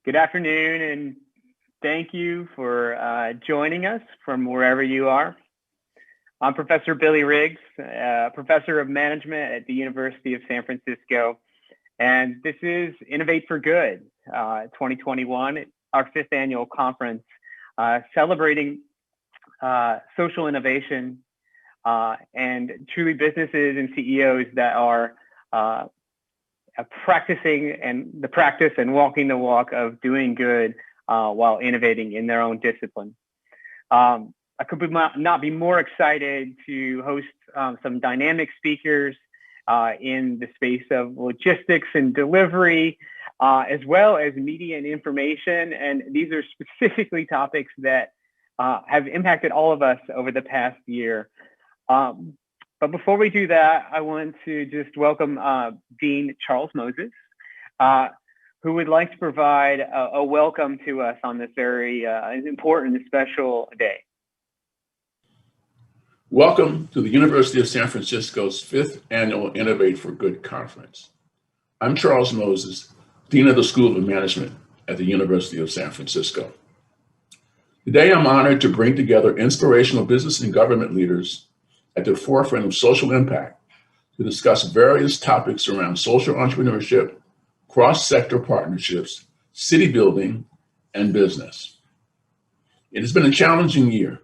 Good afternoon, and thank you for joining us from wherever you are. I'm Professor Billy Riggs, Professor of Management at the University of San Francisco, and this is Innovate for Good 2021, our 5th annual conference, celebrating social innovation and truly businesses and CEOs that are practicing and the practice and walking the walk of doing good while innovating in their own discipline. I could not be more excited to host some dynamic speakers in the space of logistics and delivery, as well as media and information. And these are specifically topics that have impacted all of us over the past year. But before we do that, I want to just welcome Dean Charles Moses, who would like to provide a welcome to us on this very important and special day. Welcome to the University of San Francisco's 5th annual Innovate for Good conference. I'm Charles Moses, Dean of the School of Management at the University of San Francisco. Today, I'm honored to bring together inspirational business and government leaders at the forefront of social impact to discuss various topics around social entrepreneurship, cross-sector partnerships, city building, and business. It has been a challenging year,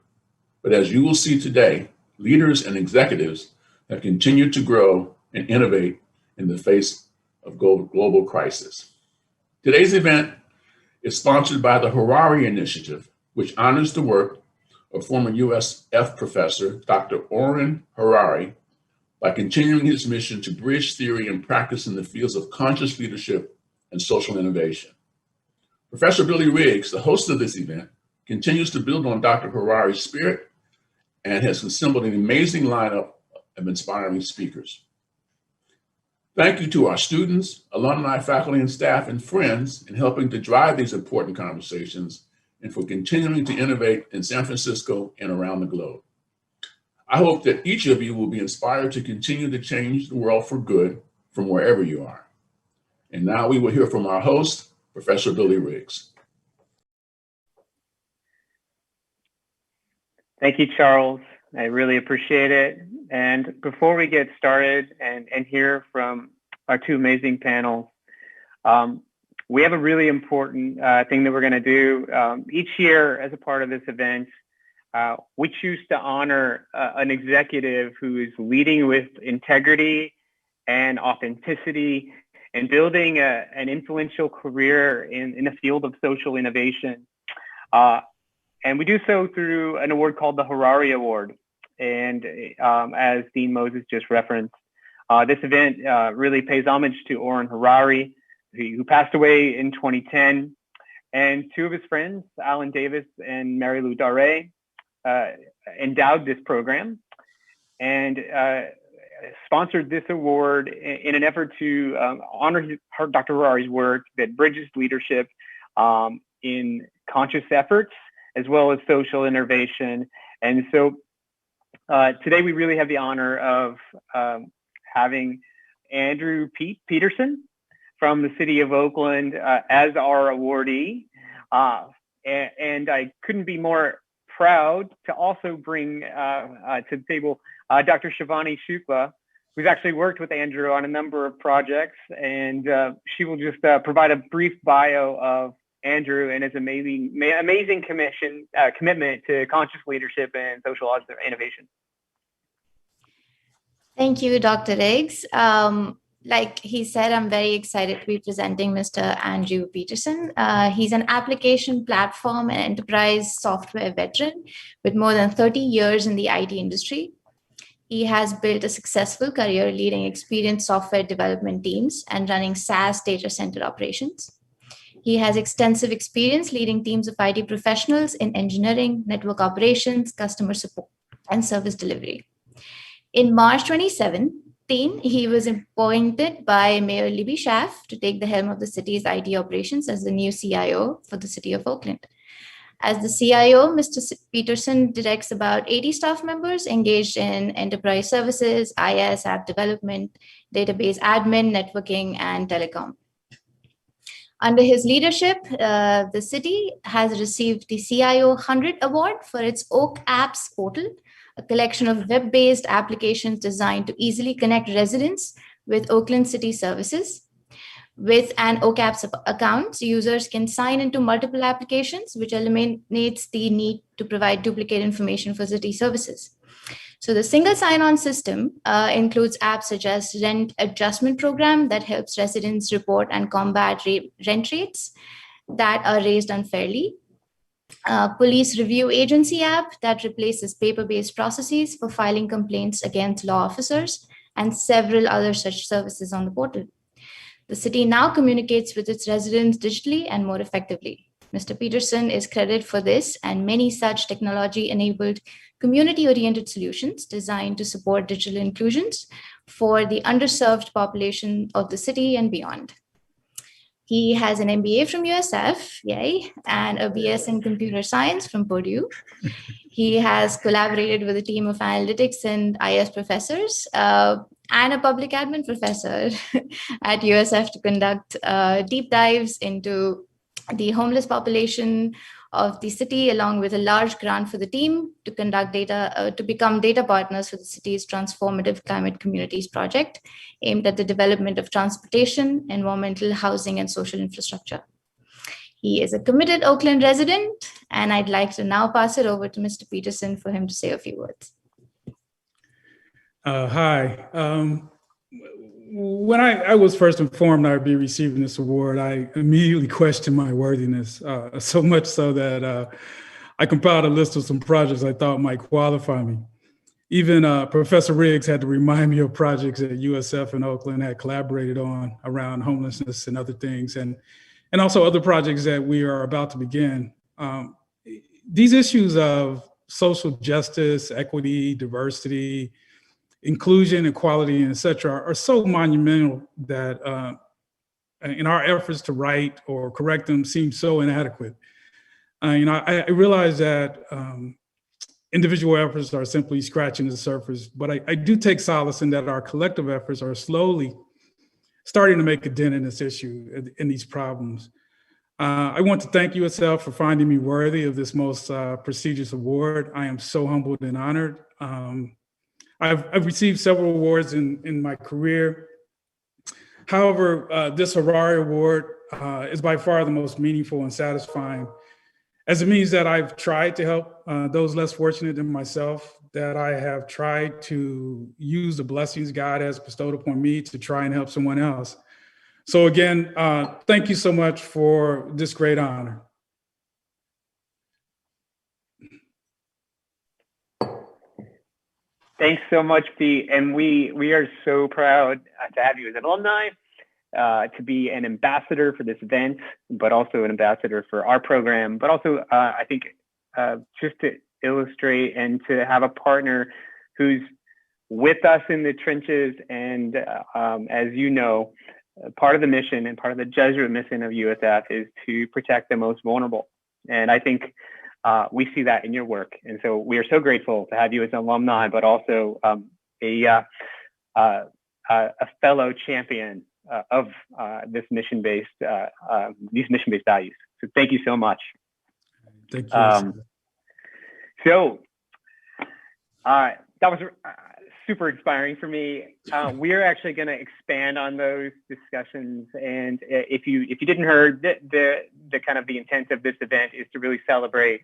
but as you will see today, leaders and executives have continued to grow and innovate in the face of global crisis. Today's event is sponsored by the Harari Initiative, which honors the work of former USF professor, Dr. Oren Harari, by continuing his mission to bridge theory and practice in the fields of conscious leadership and social innovation. Professor Billy Riggs, the host of this event, continues to build on Dr. Harari's spirit and has assembled an amazing lineup of inspiring speakers. Thank you to our students, alumni, faculty, and staff, and friends in helping to drive these important conversations and for continuing to innovate in San Francisco and around the globe. I hope that each of you will be inspired to continue to change the world for good from wherever you are. And now we will hear from our host, Professor Billy Riggs. Thank you, Charles. I really appreciate it. And before we get started and hear from our two amazing panels, we have a really important thing that we're going to do. Each year as a part of this event, we choose to honor an executive who is leading with integrity and authenticity and building an influential career in the field of social innovation. And we do so through an award called the Harari Award. And as Dean Moses just referenced, this event really pays homage to Oren Harari, who passed away in 2010, and two of his friends, Alan Davis and Mary Lou Dare, endowed this program and sponsored this award in an effort to honor Dr. Harari's work that bridges leadership in conscious efforts as well as social innovation. And so today we really have the honor of having Andrew Peterson from the city of Oakland as our awardee. And I couldn't be more proud to also bring to the table Dr. Shivani Shukla, who's actually worked with Andrew on a number of projects. And she will just provide a brief bio of Andrew and his amazing commitment to conscious leadership and social innovation. Thank you, Dr. Riggs. Like he said, I'm very excited to be presenting Mr. Andrew Peterson. He's an application platform and enterprise software veteran with more than 30 years in the IT industry. He has built a successful career leading experienced software development teams and running SaaS data center operations. He has extensive experience leading teams of IT professionals in engineering, network operations, customer support, and service delivery. In March 2017, he was appointed by Mayor Libby Schaaf to take the helm of the city's IT operations as the new CIO for the city of Oakland. As the CIO, Mr. Peterson directs about 80 staff members engaged in enterprise services, IaaS, app development, database admin, networking, and telecom. Under his leadership, the city has received the CIO 100 Award for its Oak Apps portal, a collection of web-based applications designed to easily connect residents with Oakland City services. With an OCAPS account, users can sign into multiple applications, which eliminates the need to provide duplicate information for city services. So the single sign-on system includes apps such as Rent Adjustment Program that helps residents report and combat rent rates that are raised unfairly. Police Review Agency app that replaces paper-based processes for filing complaints against law officers, and several other such services on the portal. The city now communicates with its residents digitally and more effectively. Mr. Peterson is credited for this and many such technology-enabled community-oriented solutions designed to support digital inclusions for the underserved population of the city and beyond. He has an MBA from USF, yay, and a BS in computer science from Purdue. He has collaborated with a team of analytics and IS professors and a public admin professor at USF to conduct deep dives into the homeless population of the city, along with a large grant for the team to conduct to become data partners for the city's transformative climate communities project, aimed at the development of transportation, environmental, housing, and social infrastructure. He is a committed Oakland resident, and I'd like to now pass it over to Mr. Peterson for him to say a few words. Hi. When I was first informed I'd be receiving this award, I immediately questioned my worthiness, so much so that I compiled a list of some projects I thought might qualify me. Even Professor Riggs had to remind me of projects that USF and Oakland had collaborated on around homelessness and other things, and also other projects that we are about to begin. These issues of social justice, equity, diversity, inclusion, equality, and et cetera, are so monumental that in our efforts to right or correct them seem so inadequate. I realize that individual efforts are simply scratching the surface, but I do take solace in that our collective efforts are slowly starting to make a dent in this issue, in these problems. I want to thank USF for finding me worthy of this most prestigious award. I am so humbled and honored. I've received several awards in my career. However, this Harari Award is by far the most meaningful and satisfying, as it means that I've tried to help those less fortunate than myself, that I have tried to use the blessings God has bestowed upon me to try and help someone else. So again, thank you so much for this great honor. Thanks so much, Pete. And we are so proud to have you as an alumni, to be an ambassador for this event, but also an ambassador for our program, but also I think just to illustrate and to have a partner who's with us in the trenches. And as you know, part of the mission and part of the Jesuit mission of USF is to protect the most vulnerable. And I think we see that in your work. And so we are so grateful to have you as an alumni, but also a fellow champion of these mission-based values. So thank you so much. Thank you. So that was super inspiring for me. We are actually going to expand on those discussions. And if you didn't hear, the kind of the intent of this event is to really celebrate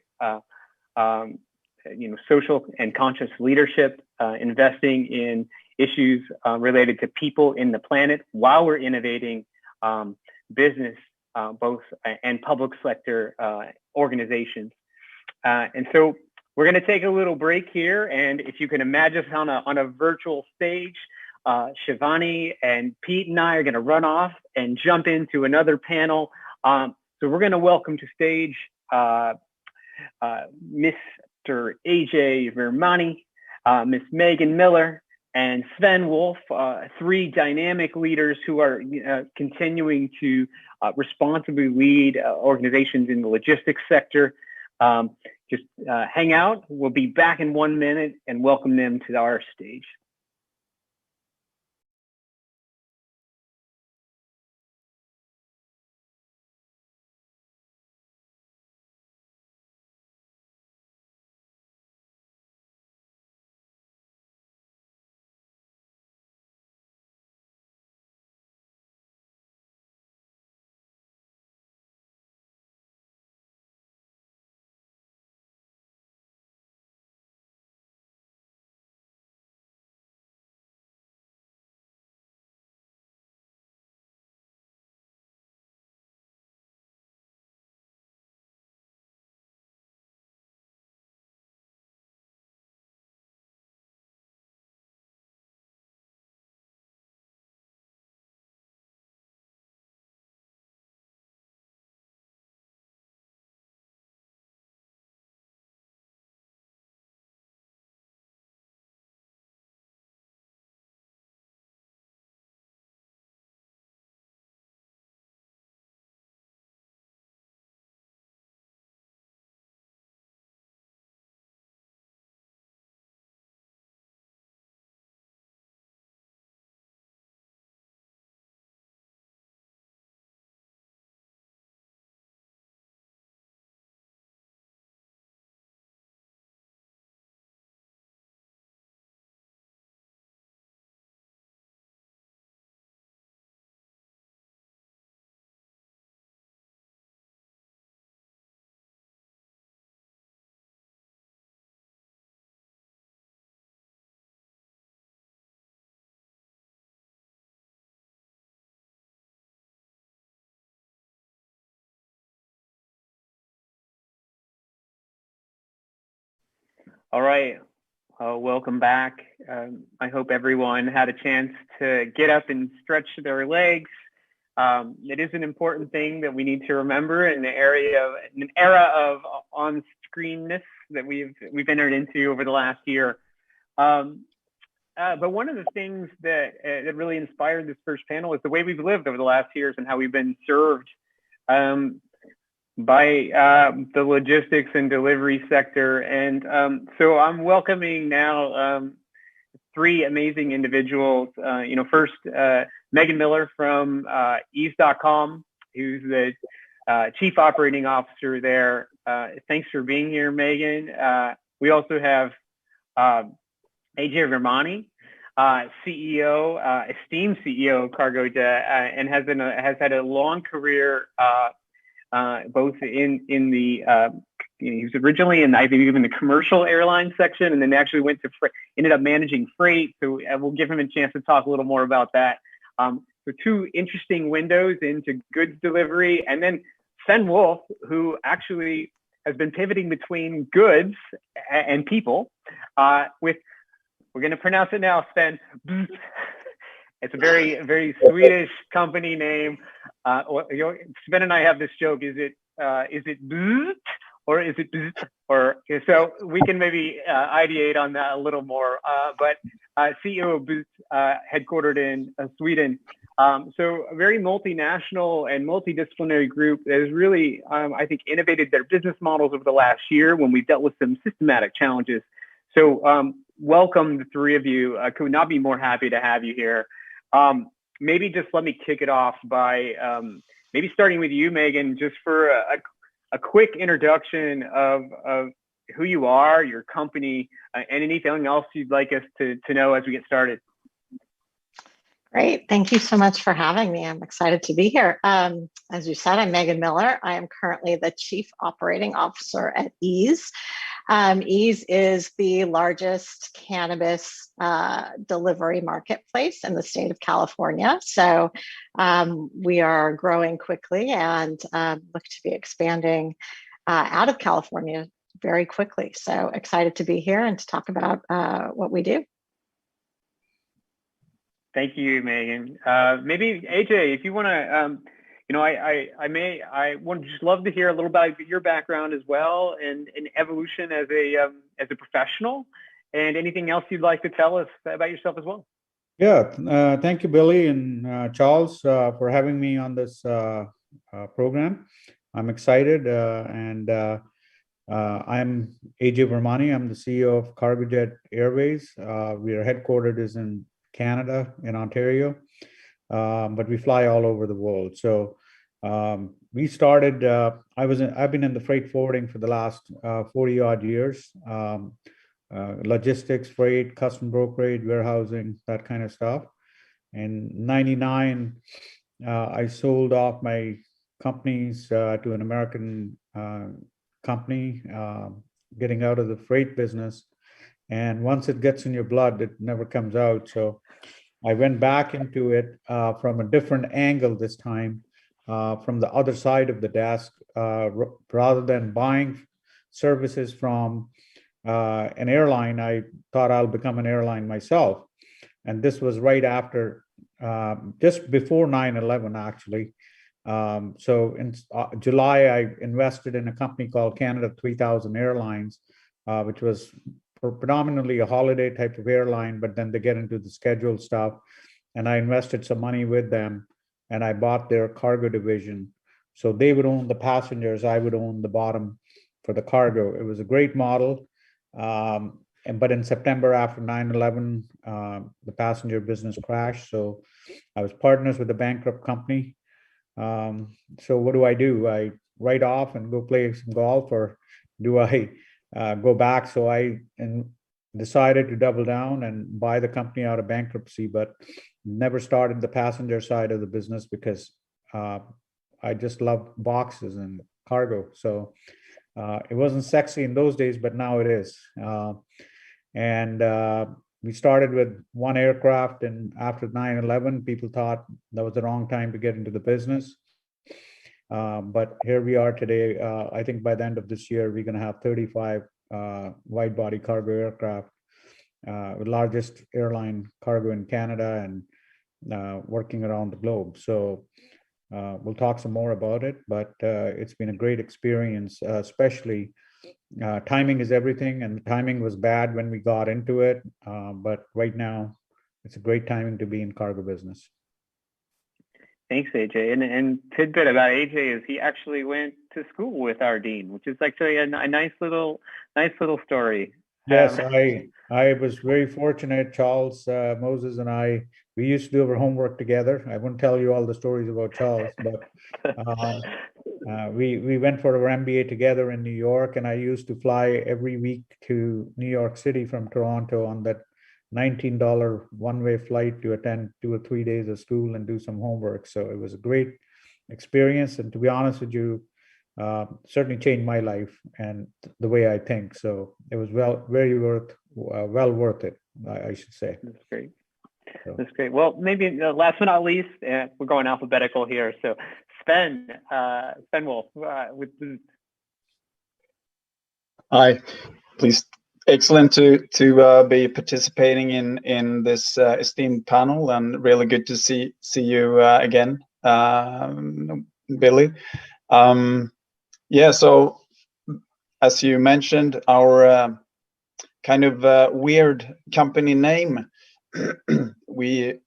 social and conscious leadership, investing in issues related to people in the planet while we're innovating business, both and public sector organizations. And so we're going to take a little break here. And if you can imagine us on a virtual stage, Shivani and Pete and I are going to run off and jump into another panel. So we're going to welcome to stage Mr. AJ Vermani, Miss Megan Miller, and Sven Wolf, three dynamic leaders who are continuing to responsibly lead organizations in the logistics sector. Just hang out. We'll be back in 1 minute and welcome them to our stage. All right. Welcome back. I hope everyone had a chance to get up and stretch their legs. It is an important thing that we need to remember in an era of on-screenness that we've entered into over the last year. But one of the things that really inspired this first panel is the way we've lived over the last years and how we've been served by the logistics and delivery sector. And so I'm welcoming now three amazing individuals. First, Megan Miller from ease.com, who's the Chief Operating Officer there. Thanks for being here, Megan. We also have AJ Vermani, CEO, esteemed CEO of Cargojet, and has had a long career both in the he was originally in, I believe, in the commercial airline section, and then actually went to ended up managing freight. So we'll give him a chance to talk a little more about that. So two interesting windows into goods delivery, and then Sven Wolf, who actually has been pivoting between goods and people. We're going to pronounce it now, Sven. It's a very, very Swedish company name. Sven and I have this joke: is it Boot or is it Boot? Or so we can maybe ideate on that a little more. But CEO of Boot, headquartered in Sweden. So a very multinational and multidisciplinary group that has really, I think, innovated their business models over the last year when we've dealt with some systematic challenges. So welcome, the three of you. I could not be more happy to have you here. Maybe just let me kick it off by maybe starting with you, Megan, just for a quick introduction of who you are, your company, and anything else you'd like us to know as we get started. Great. Thank you so much for having me. I'm excited to be here. As you said, I'm Megan Miller. I am currently the Chief Operating Officer at Ease. Ease is the largest cannabis delivery marketplace in the state of California. So we are growing quickly and look to be expanding out of California very quickly. So excited to be here and to talk about what we do. Thank you, Megan. Maybe AJ, if you want to, I would just love to hear a little about your background as well, and evolution as a professional, and anything else you'd like to tell us about yourself as well. Yeah, thank you, Billy and Charles, for having me on this program. I'm excited, and I'm AJ Vermani. I'm the CEO of Cargojet Airways. We are headquartered in Canada, in Ontario, but we fly all over the world. So we started. I've been in the freight forwarding for the last 40 odd years. Logistics, freight, custom brokerage, warehousing, that kind of stuff. In '99, I sold off my companies to an American company, getting out of the freight business. And once it gets in your blood, it never comes out. So I went back into it from a different angle this time, from the other side of the desk, rather than buying services from an airline. I thought I'll become an airline myself. And this was right after, just before 9/11, actually. So in July, I invested in a company called Canada 3000 Airlines, which was predominantly a holiday type of airline, but then they get into the scheduled stuff. And I invested some money with them, and I bought their cargo division. So they would own the passengers, I would own the bottom for the cargo. It was a great model. But in September, after 9/11, the passenger business crashed. So I was partners with a bankrupt company. So what do? I write off and go play some golf, or do I go back? So I decided to double down and buy the company out of bankruptcy, but never started the passenger side of the business because I just love boxes and cargo. So it wasn't sexy in those days, but now it is. And we started with one aircraft, and after 9/11, people thought that was the wrong time to get into the business. But here we are today. I think by the end of this year, we're going to have 35 wide-body cargo aircraft, the largest airline cargo in Canada, and working around the globe. So we'll talk some more about it, but it's been a great experience, especially timing is everything, and the timing was bad when we got into it, but right now it's a great timing to be in cargo business. Thanks, AJ. And tidbit about AJ is he actually went to school with our dean, which is actually a nice little story. Yes, I was very fortunate. Charles Moses and I, we used to do our homework together. I won't tell you all the stories about Charles, but we went for our MBA together in New York, and I used to fly every week to New York City from Toronto on that $19 one-way flight to attend 2 or 3 days of school and do some homework. So it was a great experience, and to be honest with you, certainly changed my life and the way I think. So it was well worth it, I should say. That's great. So. That's great. Well, maybe last but not least, we're going alphabetical here. So Sven Wolf with Boost. Hi, please. Excellent to be participating in this esteemed panel, and really good to see you again, Billy. Yeah, so as you mentioned, our kind of weird company name, we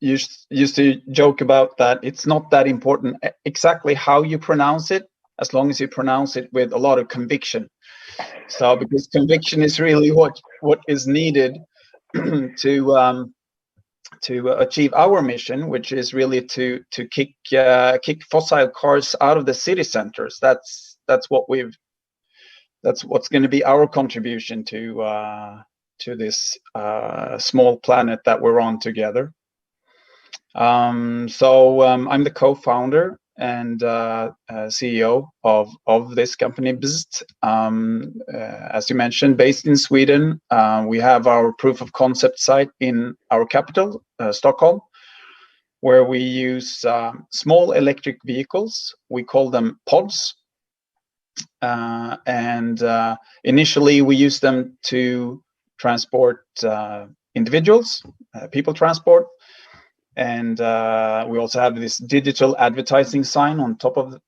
used to joke about that. It's not that important exactly how you pronounce it, as long as you pronounce it with a lot of conviction. So because conviction is really what is needed to achieve our mission, which is really to kick fossil cars out of the city centers. That's what's going to be our contribution to this small planet that we're on together. So I'm the co-founder and CEO of this company, Boost. As you mentioned, based in Sweden. We have our proof of concept site in our capital, Stockholm, where we use small electric vehicles. We call them pods. And initially we use them to transport individuals, people transport. And we also have this digital advertising sign on top of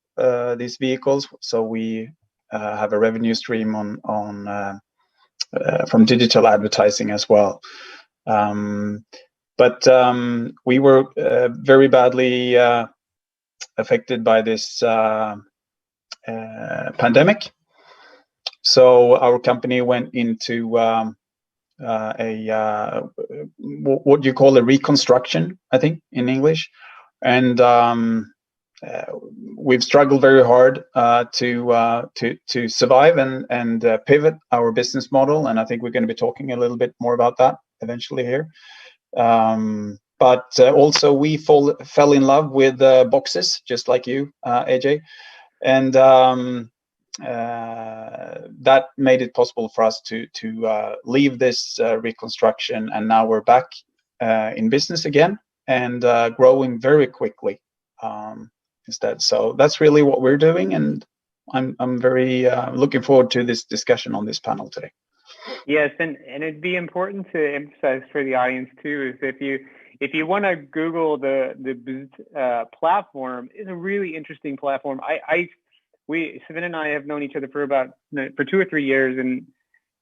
these vehicles. So we have a revenue stream on from digital advertising as well. But we were very badly affected by this pandemic. So our company went into what you call a reconstruction, I think, in English, and we've struggled very hard to survive and pivot our business model, and I think we're going to be talking a little bit more about that eventually here. But also we fell in love with boxes, just like you, AJ, and that made it possible for us to leave this reconstruction, and now we're back in business again and growing very quickly instead. So that's really what we're doing, and I'm very looking forward to this discussion on this panel today. Yes, and it'd be important to emphasize for the audience too, is if you want to Google the Boost platform, it's a really interesting platform. Sven and I have known each other for 2 or 3 years, and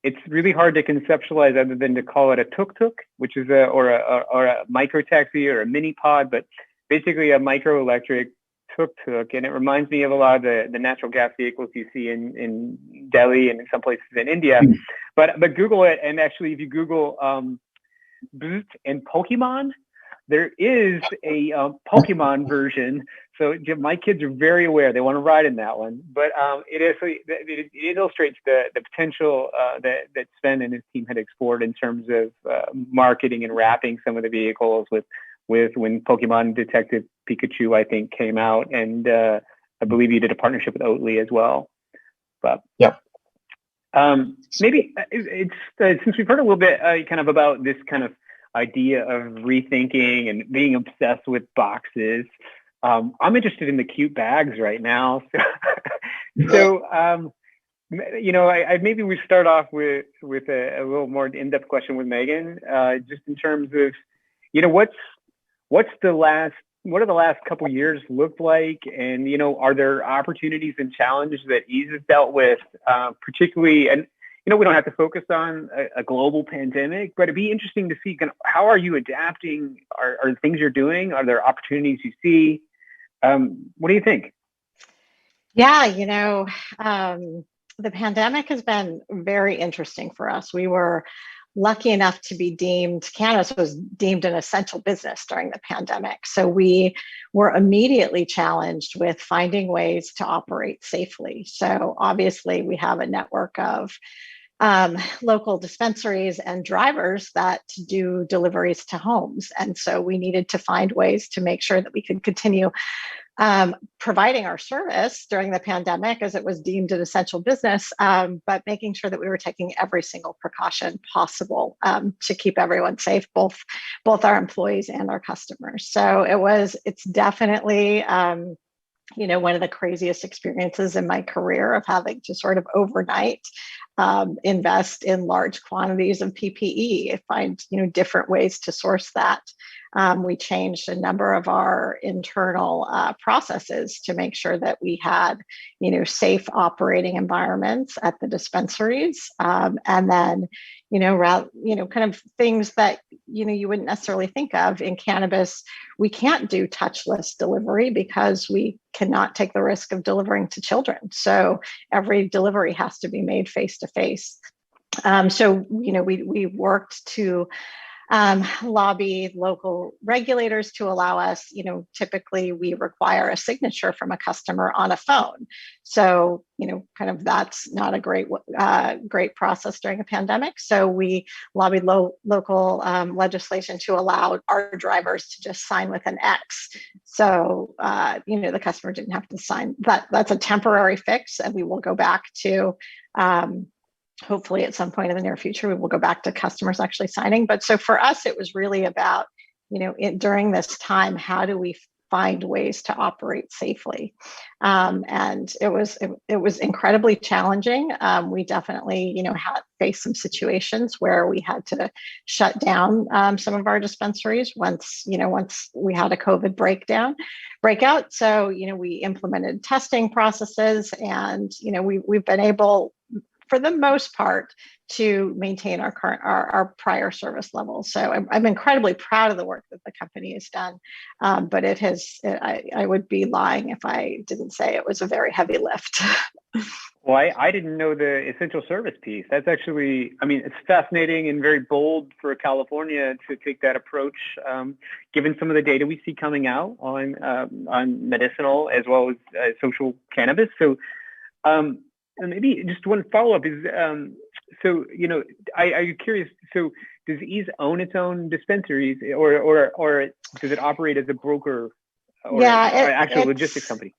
it's really hard to conceptualize other than to call it a tuk-tuk, which is a micro taxi or a mini pod, but basically a micro electric tuk-tuk. And it reminds me of a lot of the natural gas vehicles you see in Delhi and in some places in India. But Google it, and actually if you Google Boost and Pokemon, there is a Pokemon version. So my kids are very aware; they want to ride in that one. But it illustrates the potential that Sven and his team had explored in terms of marketing and wrapping some of the vehicles with when Pokemon Detective Pikachu, I think, came out, and I believe you did a partnership with Oatly as well. But yeah, maybe it's since we've heard a little bit kind of about this kind of idea of rethinking and being obsessed with boxes. I'm interested in the cute bags right now. So maybe we start off with a little more in-depth question with Megan, just in terms of, what are the last couple of years looked like, and are there opportunities and challenges that Ease has dealt with, particularly, and we don't have to focus on a global pandemic, but it'd be interesting to see how are you adapting? Are things you're doing? Are there opportunities you see? What do you think? Yeah, the pandemic has been very interesting for us. We were lucky enough to be cannabis was deemed an essential business during the pandemic. So we were immediately challenged with finding ways to operate safely. So obviously we have a network of local dispensaries and drivers that do deliveries to homes. And so we needed to find ways to make sure that we could continue providing our service during the pandemic, as it was deemed an essential business, but making sure that we were taking every single precaution possible to keep everyone safe, both our employees and our customers. So it's definitely one of the craziest experiences in my career, of having to sort of overnight invest in large quantities of PPE, find different ways to source that. We changed a number of our internal processes to make sure that we had safe operating environments at the dispensaries, and then kind of things that you wouldn't necessarily think of. In cannabis, we can't do touchless delivery because we cannot take the risk of delivering to children. So every delivery has to be made face to face. So we worked to lobby local regulators to allow us, typically we require a signature from a customer on a phone. So, kind of that's not a great process during a pandemic. So we lobbied local legislation to allow our drivers to just sign with an X. So, the customer didn't have to sign. That's a temporary fix, and we will go back to, hopefully at some point in the near future, we will go back to customers actually signing. But so for us, it was really about, during this time, how do we find ways to operate safely? And it was incredibly challenging. We definitely, had faced some situations where we had to shut down some of our dispensaries once we had a COVID breakout. So, we implemented testing processes, and, we've been able, for the most part, to maintain our prior service levels. So I'm incredibly proud of the work that the company has done, but I would be lying if I didn't say it was a very heavy lift. Well, I didn't know the essential service piece. That's actually, it's fascinating and very bold for California to take that approach, given some of the data we see coming out on medicinal as well as social cannabis. So, and maybe just one follow-up is, I'm curious, so does Ease own its own dispensaries, or does it operate as a broker or actual logistics company?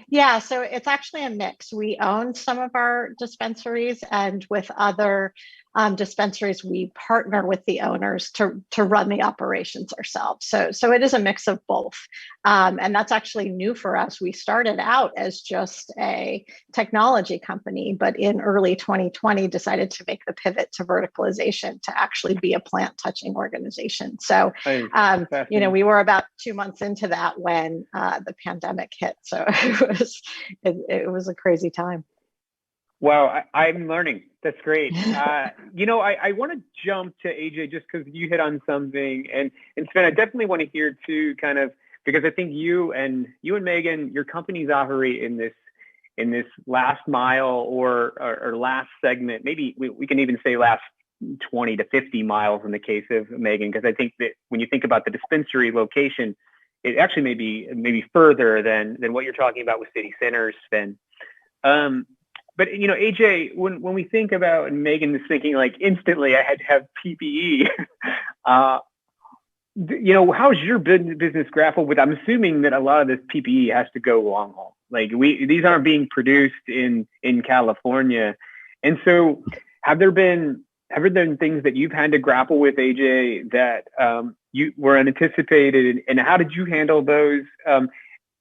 Yeah, so it's actually a mix. We own some of our dispensaries, and with other dispensaries, we partner with the owners to run the operations ourselves. So it is a mix of both. And that's actually new for us. We started out as just a technology company, but in early 2020 decided to make the pivot to verticalization to actually be a plant touching organization. So, we were about 2 months into that when the pandemic hit. So it was a crazy time. Wow, I'm learning. That's great. I want to jump to AJ just because you hit on something, and Sven, I definitely want to hear too, kind of, because I think you and Megan, your companies operate in this last mile or last segment. Maybe we can even say last 20 to 50 miles in the case of Megan, because I think that when you think about the dispensary location, it actually may be further than what you're talking about with city centers, Sven. But AJ, when we think about, and Megan is thinking like instantly, I had to have PPE. How's your business grapple with? I'm assuming that a lot of this PPE has to go long haul. Like these aren't being produced in California, and so have there been things that you've had to grapple with, AJ, that you were unanticipated, and how did you handle those?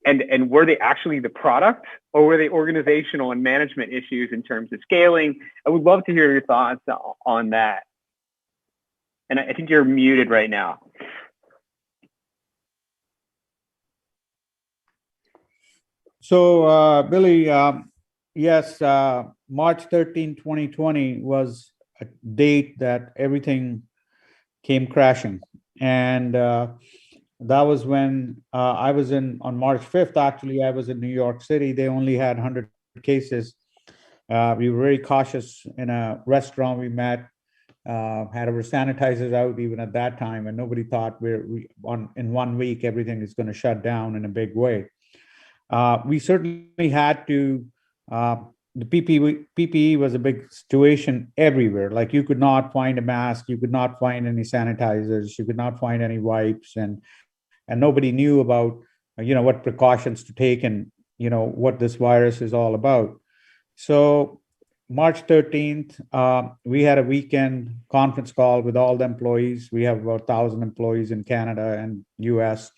and were they actually the product, or were they organizational and management issues in terms of scaling? I would love to hear your thoughts on that. And I think you're muted right now. So, Billy, yes, March 13, 2020 was a date that everything came crashing. And that was when I was on March 5th, actually, I was in New York City. They only had 100 cases. We were very cautious in a restaurant we met, had our sanitizers out even at that time, and nobody thought in 1 week, everything is going to shut down in a big way. We certainly had to, the PPE was a big situation everywhere. Like, you could not find a mask, you could not find any sanitizers, you could not find any wipes, and nobody knew about, what precautions to take and, what this virus is all about. So March 13th, we had a weekend conference call with all the employees. We have about 1,000 employees in Canada and US.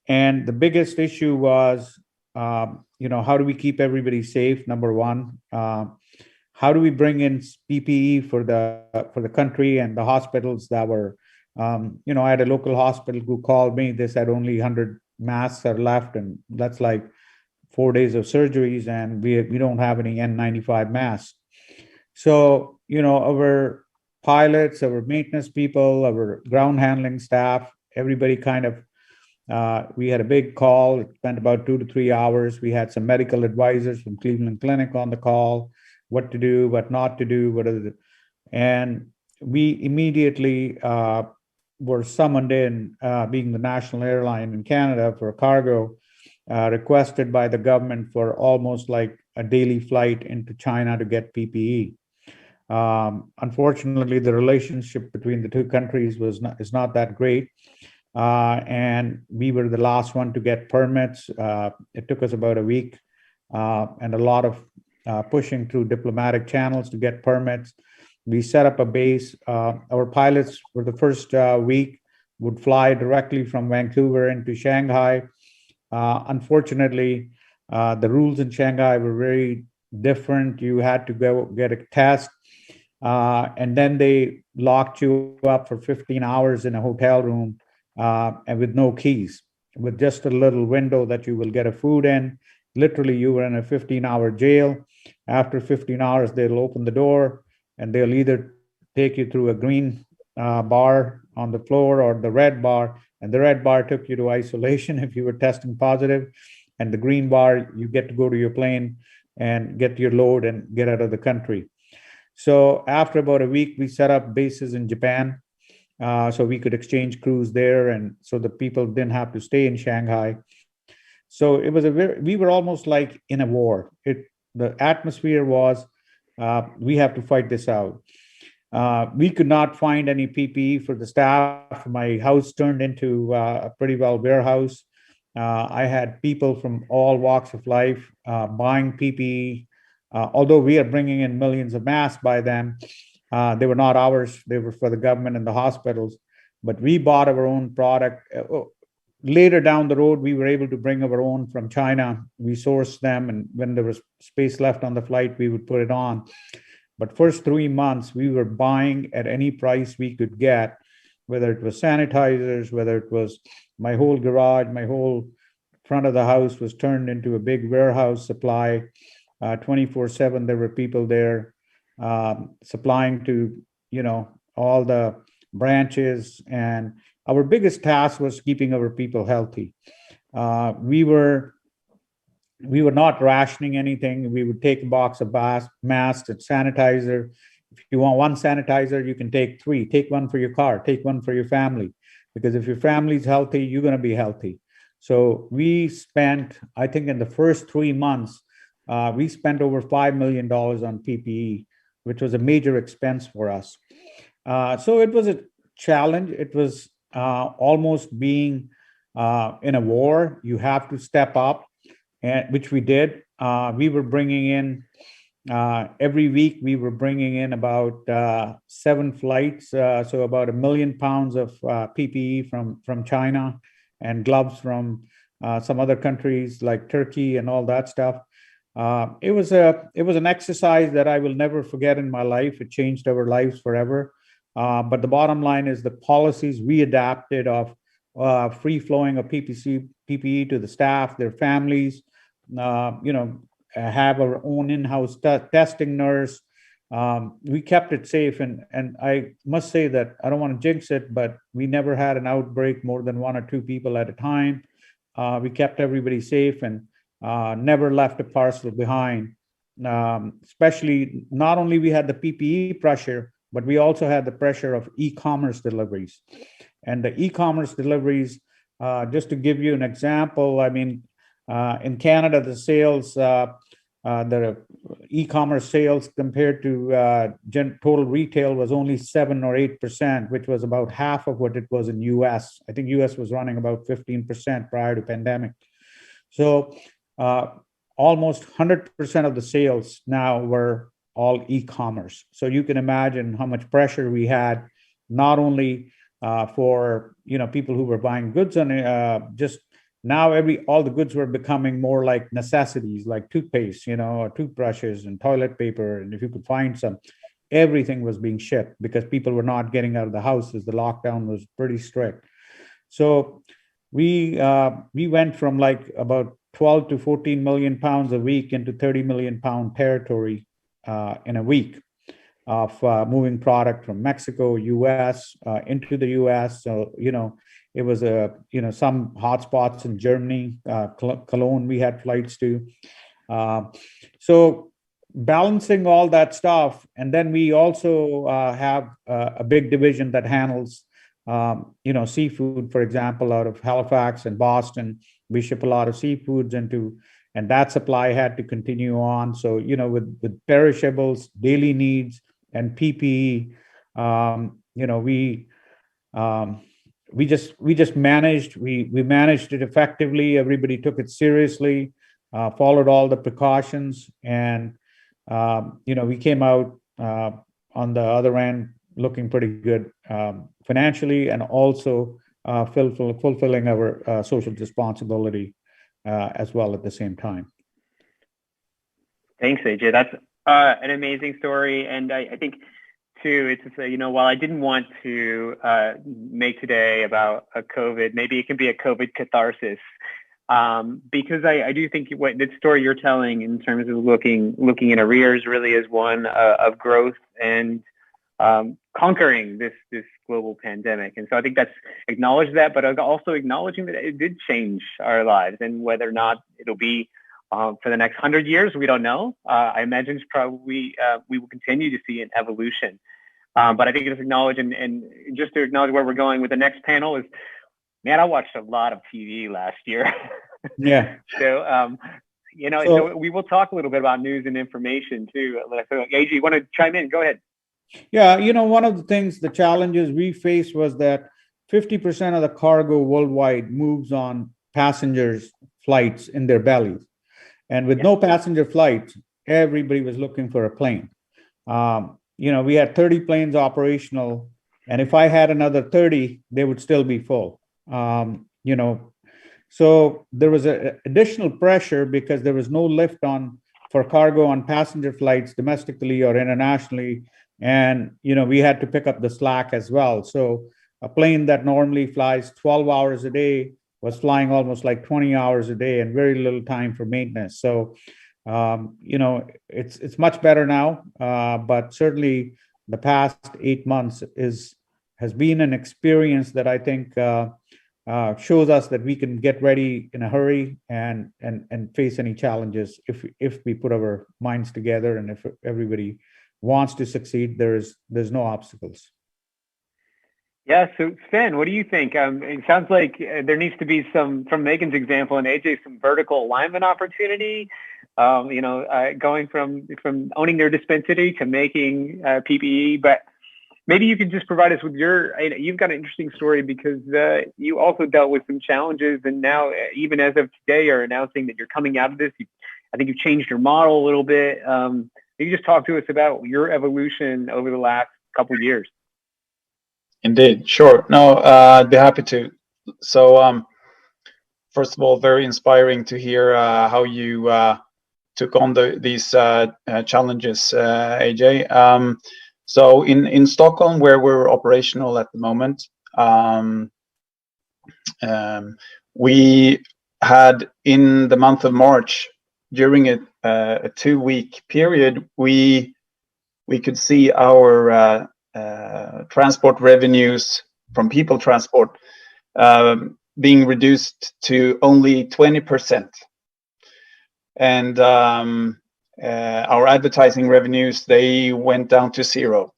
And the biggest issue was, how do we keep everybody safe? Number one, how do we bring in PPE for the country and the hospitals that were, I had a local hospital who called me. They said only 100 masks are left, and that's like 4 days of surgeries, and we don't have any N95 masks. So, our pilots, our maintenance people, our ground handling staff, everybody kind of, we had a big call. It spent about 2 to 3 hours. We had some medical advisors from Cleveland Clinic on the call, what to do, what not to do, and we immediately were summoned in, being the national airline in Canada for cargo, requested by the government for almost like a daily flight into China to get PPE. Unfortunately, the relationship between the two countries is not that great. And we were the last one to get permits. It took us about a week and a lot of pushing through diplomatic channels to get permits. We set up a base. Our pilots for the first week would fly directly from Vancouver into Shanghai. Unfortunately, the rules in Shanghai were very different. You had to go get a test, and then they locked you up for 15 hours in a hotel room, and with no keys, with just a little window that you will get a food in. Literally, you were in a 15-hour jail. After 15 hours, they'll open the door, and they'll either take you through a green bar on the floor or the red bar. And the red bar took you to isolation if you were testing positive. And the green bar, you get to go to your plane and get your load and get out of the country. So after about a week, we set up bases in Japan, so we could exchange crews there, and so the people didn't have to stay in Shanghai. So it was we were almost like in a war. The atmosphere was, we have to fight this out. We could not find any PPE for the staff. My house turned into a pretty well warehouse. I had people from all walks of life buying PPE. Although we are bringing in millions of masks by them, they were not ours. They were for the government and the hospitals. But we bought our own product. Later down the road, we were able to bring our own from China. We sourced them, and when there was space left on the flight, we would put it on. But first 3 months, we were buying at any price we could get, whether it was sanitizers, whether it was my whole garage, my whole front of the house was turned into a big warehouse supply. 24/7, there were people there supplying to, all the branches. And our biggest task was keeping our people healthy. We were not rationing anything. We would take a box of masks and sanitizer. If you want one sanitizer, you can take 3. Take one for your car, take one for your family. Because if your family's healthy, you're going to be healthy. So we spent, I think in the first 3 months, we spent over $5 million on PPE, which was a major expense for us. So it was a challenge. It was almost being in a war. You have to step up, which we did. We were bringing in, every week, we were bringing in about 7 flights, so about 1 million pounds of PPE from China, and gloves from some other countries like Turkey and all that stuff. It was an exercise that I will never forget in my life. It changed our lives forever. But the bottom line is the policies we adapted of free flowing of PPE to the staff, their families, have our own in-house testing nurse. We kept it safe, and I must say that I don't want to jinx it, but we never had an outbreak more than 1 or 2 people at a time. We kept everybody safe and never left a parcel behind. Especially, not only we had the PPE pressure, but we also had the pressure of e-commerce deliveries. And the e-commerce deliveries, just to give you an example, I mean, in Canada, the sales, the e-commerce sales compared to total retail was only 7 or 8%, which was about half of what it was in US. I think US was running about 15% prior to pandemic. So almost 100% of the sales now were all e-commerce. So you can imagine how much pressure we had, not only for people who were buying goods on just now all the goods were becoming more like necessities, like toothpaste, or toothbrushes and toilet paper. And if you could find some, everything was being shipped because people were not getting out of the house as the lockdown was pretty strict. So we went from like about 12 to 14 million pounds a week into 30 million pound territory in a week of moving product from Mexico, US, into the US. So, it was some hotspots in Germany, Cologne, we had flights to. So balancing all that stuff. And then we also have a big division that handles, seafood, for example, out of Halifax and Boston. We ship a lot of seafoods and that supply had to continue on. So, with perishables, daily needs, and PPE, we just managed. We managed it effectively. Everybody took it seriously, followed all the precautions, and we came out on the other end looking pretty good financially, and also fulfilling our social responsibility as well at the same time. Thanks, AJ. That's an amazing story, and I think too, it's to say, while I didn't want to make today about a COVID, maybe it can be a COVID catharsis, because I do think what the story you're telling in terms of looking in arrears really is one of growth and conquering this global pandemic. And so I think that's acknowledge that, but also acknowledging that it did change our lives, and whether or not it'll be for the next 100 years, we don't know. I imagine it's probably we will continue to see an evolution. But I think just acknowledge and just to acknowledge where we're going with the next panel is, man, I watched a lot of TV last year. Yeah. So, so we will talk a little bit about news and information too. So, AJ, you want to chime in? Go ahead. Yeah, one of the things, the challenges we faced was that 50% of the cargo worldwide moves on passengers' flights in their bellies. And with no passenger flights, everybody was looking for a plane. We had 30 planes operational, and if I had another 30, they would still be full. So there was an additional pressure because there was no lift for cargo on passenger flights domestically or internationally. And, we had to pick up the slack as well. So a plane that normally flies 12 hours a day was flying almost like 20 hours a day and very little time for maintenance. So, it's much better now, but certainly the past 8 months has been an experience that I think shows us that we can get ready in a hurry and face any challenges if we put our minds together, and if everybody wants to succeed, there's no obstacles. Yeah. So Sven, what do you think? It sounds like there needs to be some, from Megan's example and AJ, some vertical alignment opportunity. Going from owning their dispensary to making PPE. But maybe you can just provide us with you've got an interesting story because you also dealt with some challenges, and now even as of today are announcing that you're coming out of this. I think you've changed your model a little bit. Maybe just talk to us about your evolution over the last couple of years. Indeed, sure. No, I'd be happy to. So first of all, very inspiring to hear how you took on these challenges, AJ. So in Stockholm, where we're operational at the moment, we had in the month of March, during a 2-week period, we could see our transport revenues from people transport being reduced to only 20%. And our advertising revenues, they went down to 0.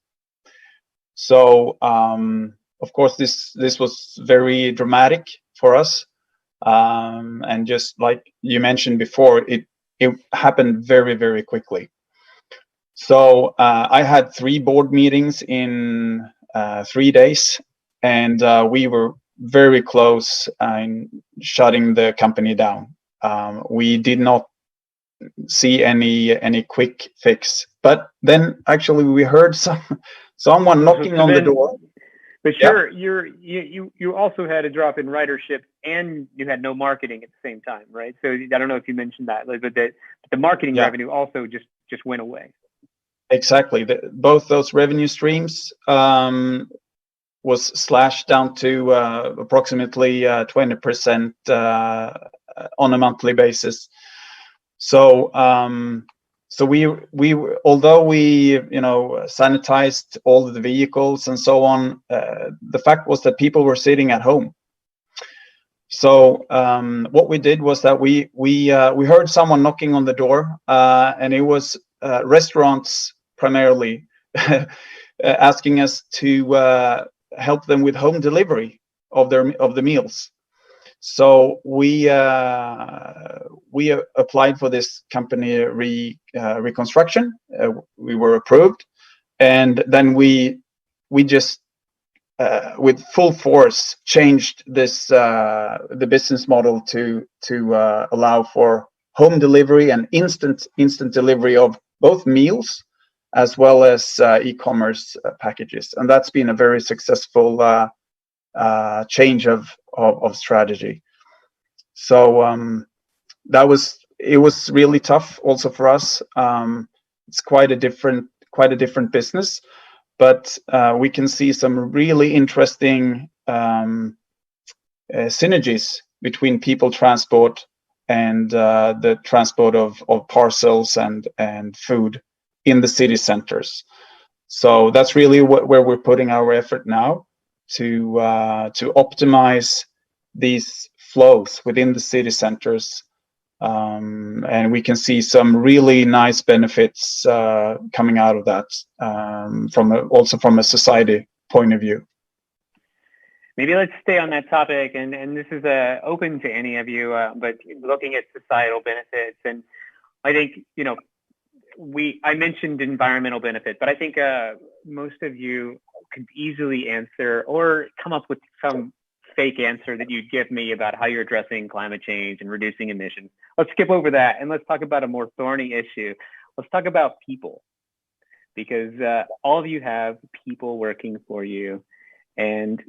So of course, this was very dramatic for us. And just like you mentioned before, it happened very, very quickly. So I had 3 board meetings in 3 days, and we were very close in shutting the company down. We did not see any quick fix, but then actually we heard someone knocking on the door. But sure, you also had a drop in ridership, and you had no marketing at the same time, right? So I don't know if you mentioned that, but the marketing revenue also just went away. Exactly. Both those revenue streams was slashed down to approximately 20% on a monthly basis. So so we although we sanitized all of the vehicles and so on, the fact was that people were sitting at home. So what we did was that we heard someone knocking on the door, and it was restaurants primarily asking us to help them with home delivery of the meals. So we applied for this company reconstruction. We were approved, and then we just with full force changed this the business model to allow for home delivery and instant delivery of both meals as well as e-commerce packages, and that's been a very successful change of strategy. So it was really tough also for us. It's quite a different business, but we can see some really interesting synergies between people transport and the transport of parcels and food in the city centers. So that's really where we're putting our effort now, to optimize these flows within the city centers, and we can see some really nice benefits coming out of that, also from a society point of view. Maybe let's stay on that topic, and this is open to any of you, but looking at societal benefits, and I think I mentioned environmental benefit, but I think most of you could easily answer or come up with some fake answer that you'd give me about how you're addressing climate change and reducing emissions. Let's skip over that and let's talk about a more thorny issue. Let's talk about people, because all of you have people working for you, and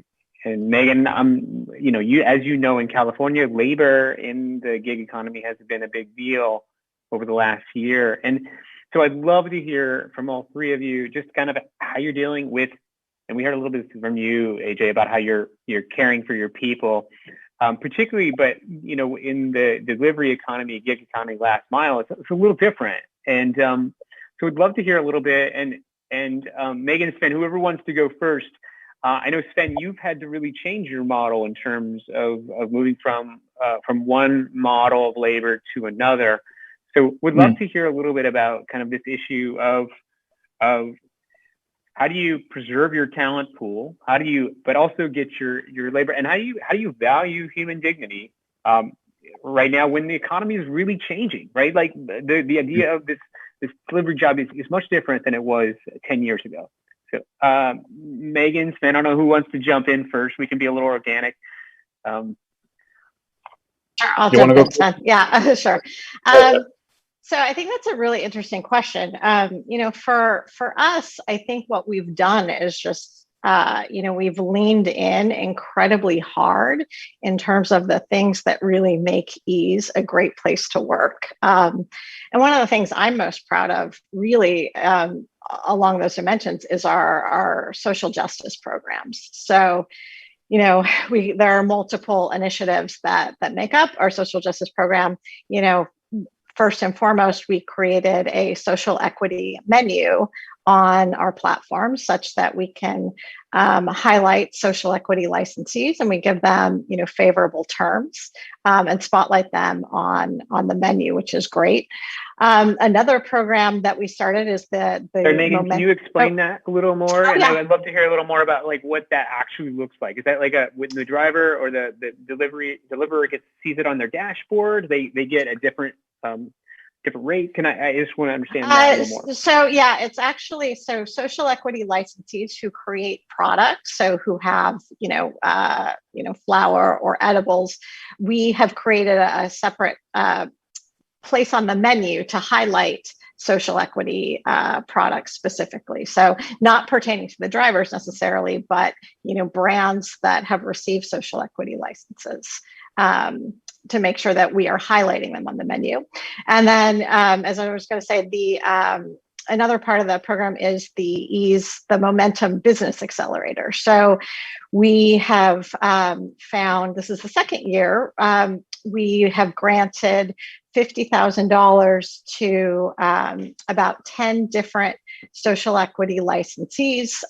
Megan, as you know, in California, labor in the gig economy has been a big deal over the last year, and so I'd love to hear from all 3 of you just kind of how you're dealing with, and we heard a little bit from you, AJ, about how you're caring for your people, particularly, but in the delivery economy, gig economy, last mile, it's a little different. And so we'd love to hear a little bit. And Megan, Sven, whoever wants to go first. I know, Sven, you've had to really change your model in terms of moving from one model of labor to another. So would love to hear a little bit about kind of this issue of how do you preserve your talent pool? But also get your labor, and how do you value human dignity right now when the economy is really changing, right? Like the idea of this delivery job is much different than it was 10 years ago. So Megan, Sven, I don't know who wants to jump in first. We can be a little organic. Sure, I'll jump in, Sven. Yeah, sure. So I think that's a really interesting question. For us, I think what we've done is just we've leaned in incredibly hard in terms of the things that really make Ease a great place to work. And one of the things I'm most proud of, really, along those dimensions, is our social justice programs. So, there are multiple initiatives that make up our social justice program. First and foremost, we created a social equity menu on our platform such that we can highlight social equity licensees, and we give them, favorable terms and spotlight them on the menu, which is great. Another program that we started is the Sorry, Megan, can you explain that a little more? And yeah. I'd love to hear a little more about like what that actually looks like. Is that like when the driver or the deliverer sees it on their dashboard, they get a different rate? I just want to understand that a little more. So yeah, it's actually social equity licensees who create products, so who have flour or edibles. We have created a separate place on the menu to highlight social equity products specifically. So not pertaining to the drivers necessarily, but brands that have received social equity licenses, to make sure that we are highlighting them on the menu. And then, as I was going to say, another part of the program is the Momentum Business Accelerator. So we have found, this is the second year, we have granted $50,000 to about 10 different social equity licensees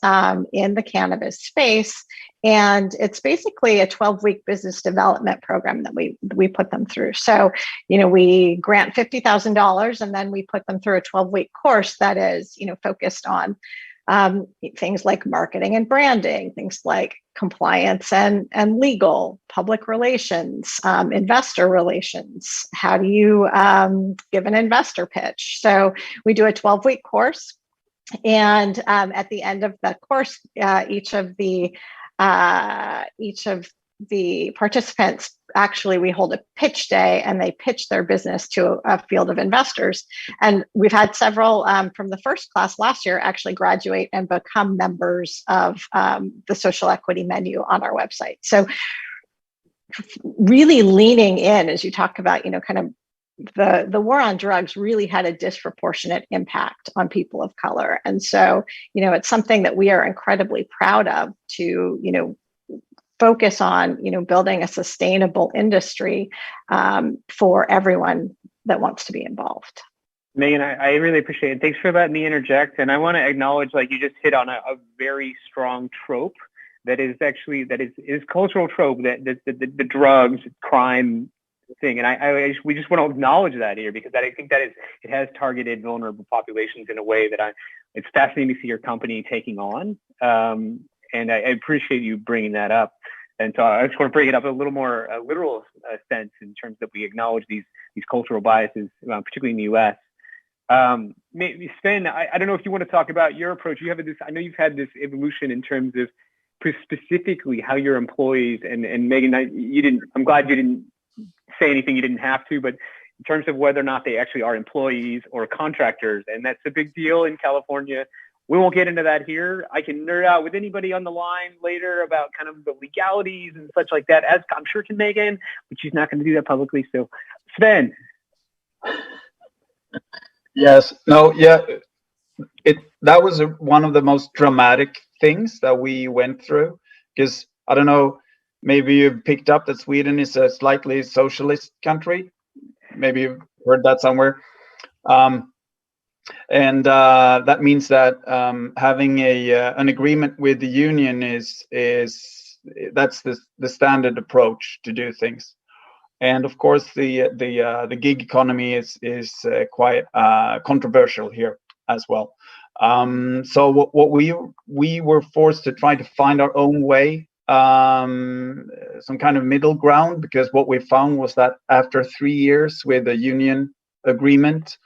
in the cannabis space. And it's basically a 12-week business development program that we put them through. So, we grant $50,000 and then we put them through a 12-week course that is, focused on things like marketing and branding, things like compliance and legal, public relations, investor relations. How do you give an investor pitch? So we do a 12-week course. And at the end of the course, each of the participants, actually, we hold a pitch day and they pitch their business to a field of investors. And we've had several from the first class last year actually graduate and become members of the social equity menu on our website. So really leaning in, as you talk about, kind of the war on drugs really had a disproportionate impact on people of color. And so, it's something that we are incredibly proud of to, focus on, building a sustainable industry for everyone that wants to be involved. Megan, I really appreciate it. Thanks for letting me interject. And I want to acknowledge, like you just hit on a very strong trope that is cultural trope, that the drugs, crime thing. And we just want to acknowledge that here, because I think that it has targeted vulnerable populations in a way that it's fascinating to see your company taking on. And I appreciate you bringing that up. And so I just want to bring it up a little more literal sense in terms that we acknowledge these cultural biases, particularly in the U.S. Maybe Sven, I don't know if you want to talk about your approach. I know you've had this evolution in terms of specifically how your employees and Megan, I'm glad you didn't say anything you didn't have to, but in terms of whether or not they actually are employees or contractors, and that's a big deal in California. We won't get into that here. I can nerd out with anybody on the line later about kind of the legalities and such like that, as I'm sure can Megan, but she's not going to do that publicly. So, Sven. Yes. No. Yeah. That was one of the most dramatic things that we went through, because I don't know, maybe you've picked up that Sweden is a slightly socialist country. Maybe you've heard that somewhere. And that means that having an agreement with the union that's the standard approach to do things. And of course, the gig economy is quite controversial here as well. So what we were forced to try to find our own way, some kind of middle ground, because what we found was that after 3 years with a union agreement,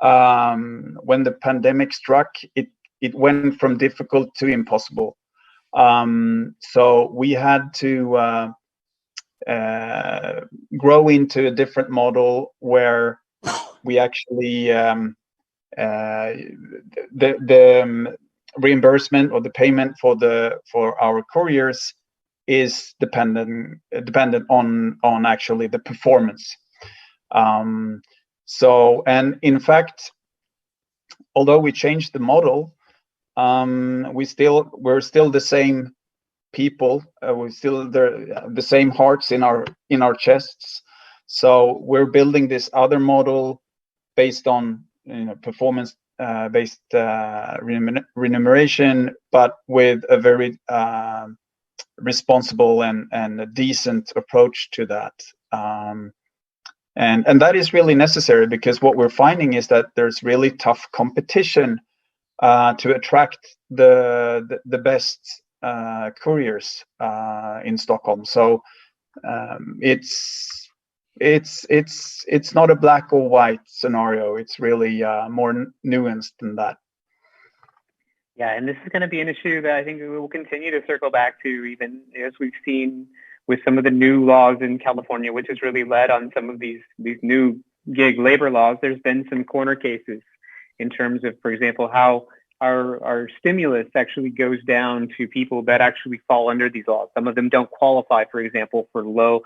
when the pandemic struck, it went from difficult to impossible. So we had to grow into a different model where we actually the reimbursement or the payment for our couriers is dependent on actually the performance. So, and in fact, although we changed the model, we're still the same people. We're still the same hearts in our chests. So we're building this other model based on performance based remuneration, but with a very responsible and a decent approach to that. And that is really necessary, because what we're finding is that there's really tough competition to attract the best couriers in Stockholm. So it's not a black or white scenario. It's really more nuanced than that. Yeah, and this is going to be an issue that I think we will continue to circle back to, even as we've seen with some of the new laws in California, which has really led on some of these new gig labor laws. There's been some corner cases in terms of, for example, how our stimulus actually goes down to people that actually fall under these laws. Some of them don't qualify, for example, for local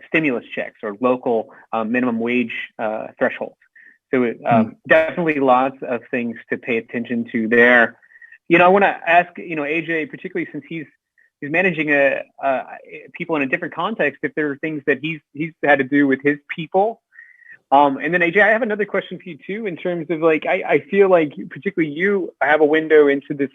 stimulus checks or local minimum wage thresholds. So definitely lots of things to pay attention to there. I want to ask, AJ, particularly since he's managing people in a different context, if there are things that he's had to do with his people. And then AJ, I have another question for you too, in terms of I feel like particularly you have a window into this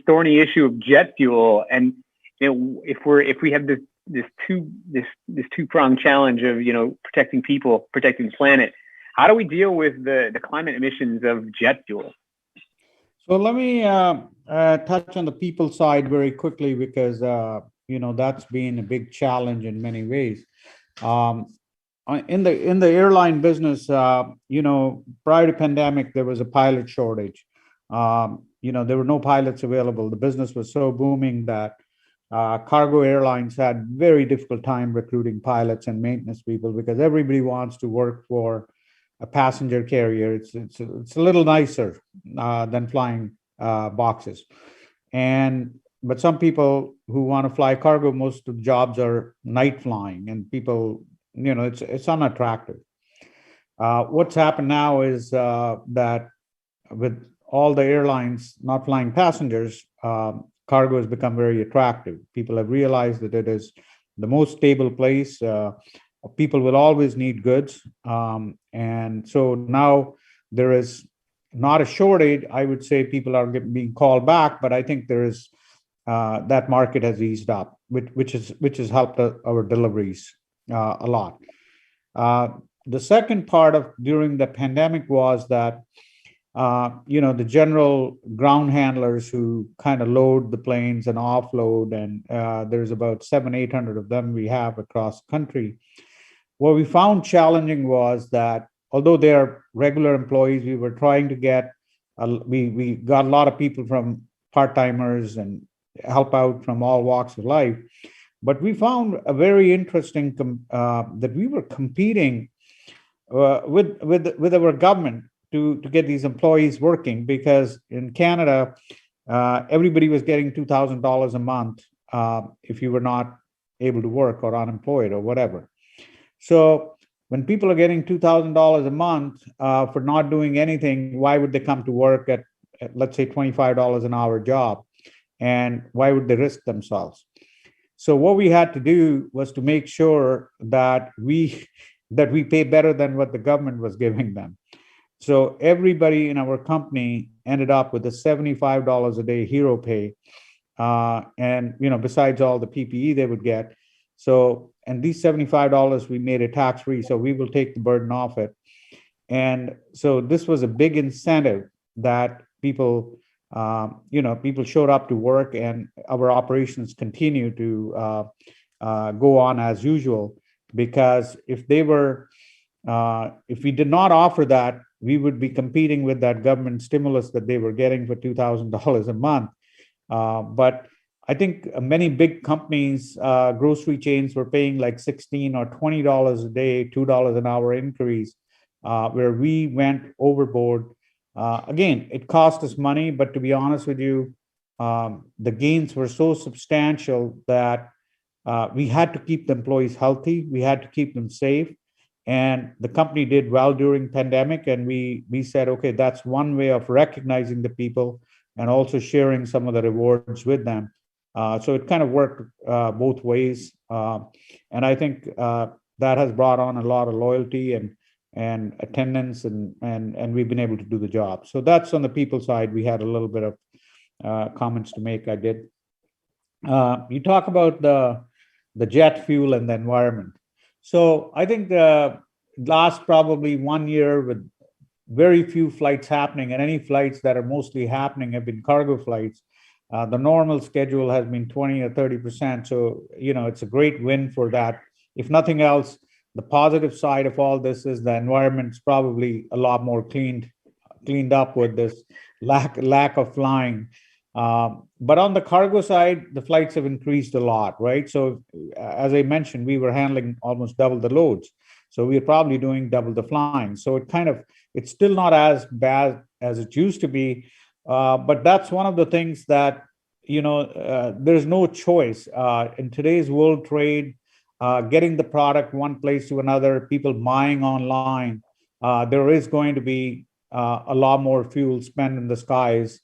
thorny issue of jet fuel, and if we have this two-pronged challenge of protecting people, protecting the planet, how do we deal with the climate emissions of jet fuel? So let me touch on the people side very quickly, because that's been a big challenge in many ways. In the airline business, prior to pandemic, there was a pilot shortage. There were no pilots available. The business was so booming that cargo airlines had very difficult time recruiting pilots and maintenance people, because everybody wants to work for a passenger carrier. It's a little nicer than flying boxes. But some people who want to fly cargo, most of the jobs are night flying, and people, it's unattractive. What's happened now is that with all the airlines not flying passengers, cargo has become very attractive. People have realized that it is the most stable place. People will always need goods. And so now there is not a shortage. I would say people are being called back, but I think there is that market has eased up, which has helped our deliveries a lot. The second part of during the pandemic was that the general ground handlers who kind of load the planes and offload, and there's about 700-800 of them we have across the country. What we found challenging was that although they are regular employees, we were trying to get, we got a lot of people from part-timers and help out from all walks of life. But we found a very interesting that we were competing with our government to get these employees working, because in Canada, everybody was getting $2,000 a month if you were not able to work or unemployed or whatever. So when people are getting $2,000 a month for not doing anything, why would they come to work at let's say $25 an hour job? And why would they risk themselves? So what we had to do was to make sure that we pay better than what the government was giving them. So everybody in our company ended up with a $75 a day hero pay, and besides all the PPE they would get. So, and these $75 we made it tax-free, so we will take the burden off it. And so this was a big incentive that people showed up to work, and our operations continue to go on as usual. Because if we did not offer that, we would be competing with that government stimulus that they were getting for $2,000 a month. But I think many big companies, grocery chains, were paying like $16 or $20 a day, $2 an hour increase, where we went overboard Again, it cost us money, but to be honest with you, the gains were so substantial that we had to keep the employees healthy. We had to keep them safe. And the company did well during pandemic. And we said, okay, that's one way of recognizing the people and also sharing some of the rewards with them. So it kind of worked both ways. And I think that has brought on a lot of loyalty and attendance, and we've been able to do the job. So that's on the people side. We had a little bit of comments to make. I did. You talk about the jet fuel and the environment. So I think the last probably 1 year with very few flights happening, and any flights that are mostly happening have been cargo flights. The normal schedule has been 20 or 30%. So, it's a great win for that. If nothing else, the positive side of all this is the environment's probably a lot more cleaned up with this lack of flying. But on the cargo side, the flights have increased a lot, right? So as I mentioned, we were handling almost double the loads. So we're probably doing double the flying. So it's still not as bad as it used to be. But that's one of the things that, there's no choice. In today's world trade, getting the product one place to another, people buying online, there is going to be a lot more fuel spent in the skies.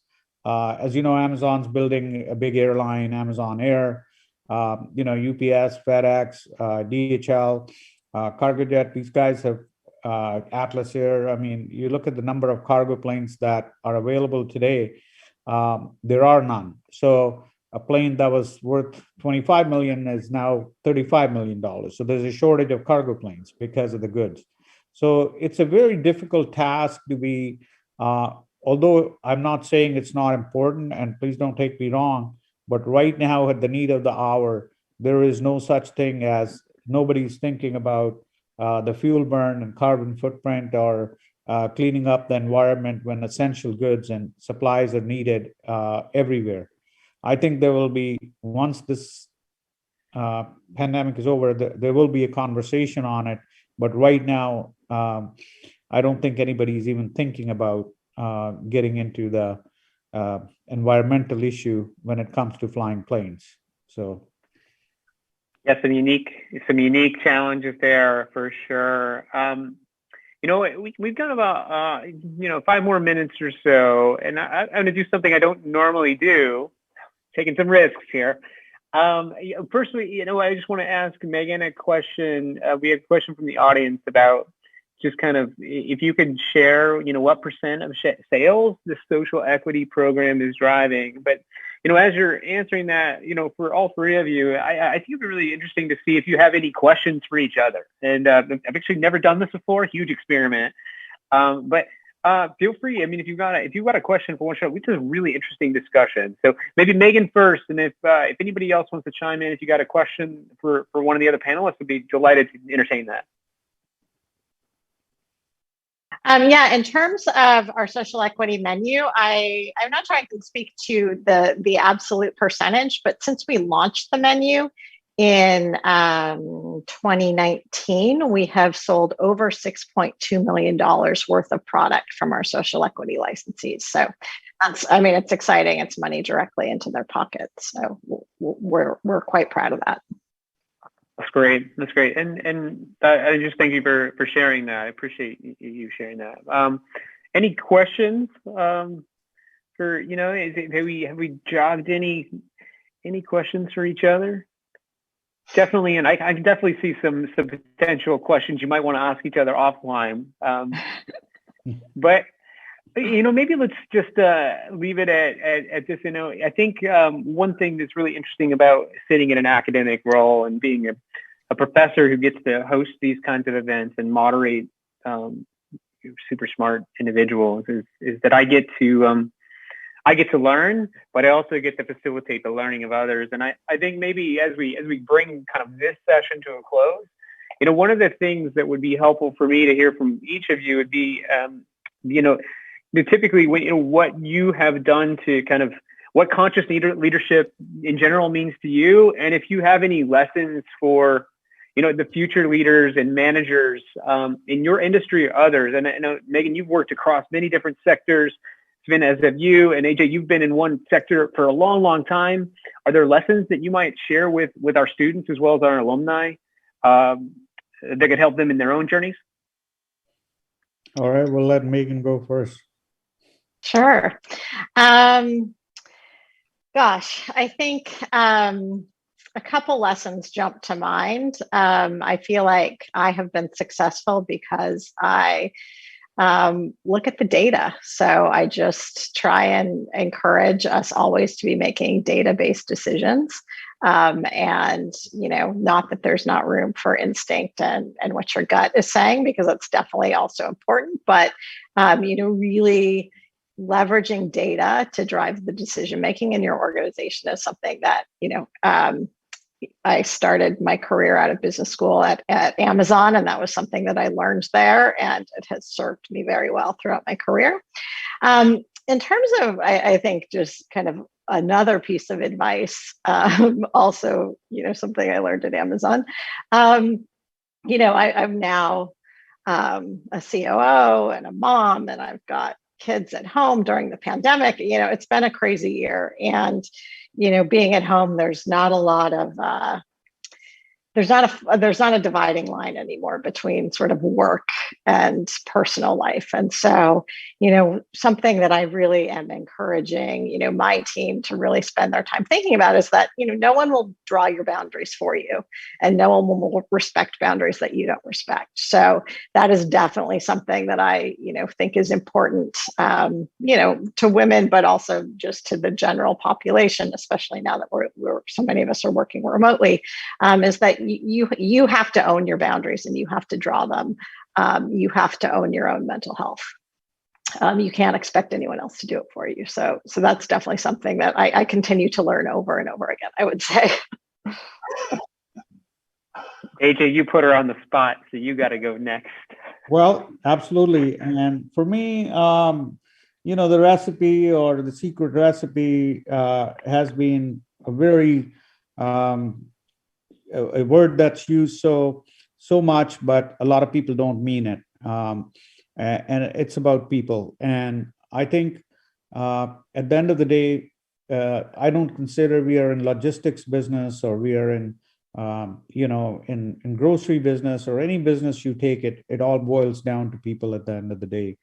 As you know, Amazon's building a big airline, Amazon Air, UPS, FedEx, DHL, Cargojet. These guys have Atlas Air. I mean, you look at the number of cargo planes that are available today, there are none. So a plane that was worth $25 million is now $35 million. So there's a shortage of cargo planes because of the goods. So it's a very difficult task to be, although I'm not saying it's not important, and please don't take me wrong, but right now at the need of the hour, there is no such thing as nobody's thinking about the fuel burn and carbon footprint or cleaning up the environment when essential goods and supplies are needed everywhere. I think there will be, once this pandemic is over, there will be a conversation on it. But right now, I don't think anybody's even thinking about getting into the environmental issue when it comes to flying planes. So, yeah, some unique challenges there for sure. We've got about 5 more minutes or so, and I'm going to do something I don't normally do, taking some risks here. Firstly, I just want to ask Megan a question. We have a question from the audience about just kind of if you could share, what percent of sales the social equity program is driving. But, as you're answering that, for all three of you, I think it'd be really interesting to see if you have any questions for each other. And I've actually never done this before, huge experiment. But feel free. I mean, if you've got a question for one show, this is a really interesting discussion. So maybe Megan first, and if anybody else wants to chime in, if you got a question for one of the other panelists, would be delighted to entertain that. Yeah, in terms of our social equity menu, I'm not trying to speak to the absolute percentage, but since we launched the menu in 2019, we have sold over $6.2 million worth of product from our social equity licensees. So it's exciting. It's money directly into their pockets. So we're quite proud of that. That's great. And I just thank you for sharing that. I appreciate you sharing that. Any questions for, have we jogged any questions for each other? Definitely. And I can definitely see some potential questions you might want to ask each other offline. But, maybe let's just leave it at this. I think one thing that's really interesting about sitting in an academic role and being a professor who gets to host these kinds of events and moderate super smart individuals is that I get to learn, but I also get to facilitate the learning of others. And I think maybe as we bring kind of this session to a close, one of the things that would be helpful for me to hear from each of you would be, typically what you have done to kind of what conscious leadership in general means to you, and if you have any lessons for the future leaders and managers in your industry or others. And I know, Megan, you've worked across many different sectors. Sven, as have you, and AJ, you've been in one sector for a long, long time. Are there lessons that you might share with our students as well as our alumni that could help them in their own journeys? All right, we'll let Megan go first. Sure. Gosh, I think a couple lessons jump to mind. I feel like I have been successful because I look at the data. So I just try and encourage us always to be making data-based decisions. And, not that there's not room for instinct and what your gut is saying, because that's definitely also important, but, really leveraging data to drive the decision-making in your organization is something that, I started my career out of business school at Amazon, and that was something that I learned there, and it has served me very well throughout my career. In terms of, I think, just kind of another piece of advice, also, something I learned at Amazon. I'm now a COO and a mom, and I've got kids at home during the pandemic. It's been a crazy year, and being at home, there's not a lot of there's not a dividing line anymore between sort of work and personal life. And so, something that I really am encouraging, my team to really spend their time thinking about is that, no one will draw your boundaries for you, and no one will respect boundaries that you don't respect. So that is definitely something that I, think is important, to women, but also just to the general population, especially now that we're so many of us are working remotely, is that you have to own your boundaries and you have to draw them. You have to own your own mental health. You can't expect anyone else to do it for you. So that's definitely something that I continue to learn over and over again, I would say. AJ, you put her on the spot, so you got to go next. Well, absolutely. And for me, the recipe or the secret recipe has been a very a word that's used so much, but a lot of people don't mean it. And it's about people. And I think at the end of the day, I don't consider we are in logistics business, or we are in in grocery business, or any business you take it all boils down to people at the end of the day.